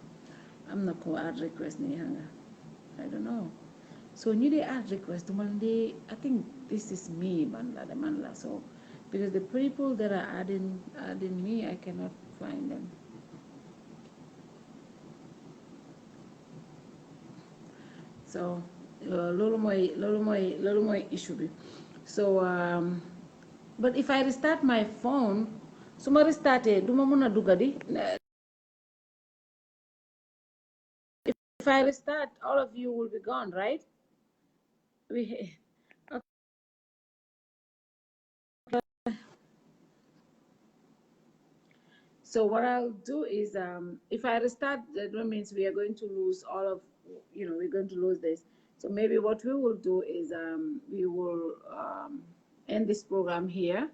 not going to add request. I don't know. So you they add request. I think this is me, manla. So because the people that are adding me, I cannot find them. So lolo moy issue bi. So but if I restart my phone, so ma restarté duma mëna dugadi. If I restart, all of you will be gone, right? We So what I'll do is, if I restart, that means we are going to lose all of, we're going to lose this. So maybe what we will do is, we will end this program here,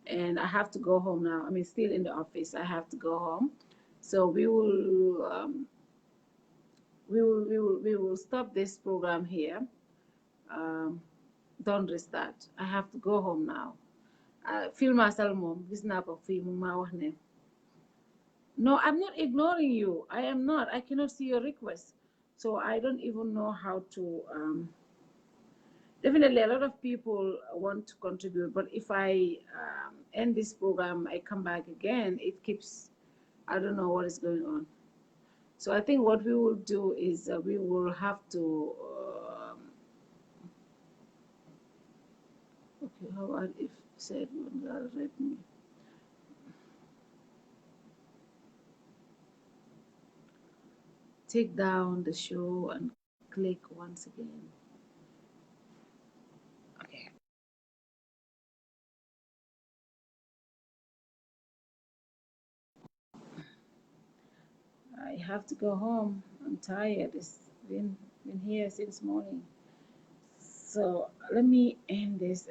and I have to go home now. I mean, still in the office. I have to go home. So we will stop this program here. Um, don't restart. I have to go home now. Film myself, mom. This na ko film ma wax ne. No, I'm not ignoring you. I am not. I cannot see your request. So I don't even know how to. Definitely, a lot of people want to contribute, but if I end this program, I come back again, it keeps, I don't know what is going on. So I think what we will do is we will have to. Okay, how about if said read me? Take down the show and click once again. Okay. I have to go home. I'm tired. It's been here since morning. So let me end this.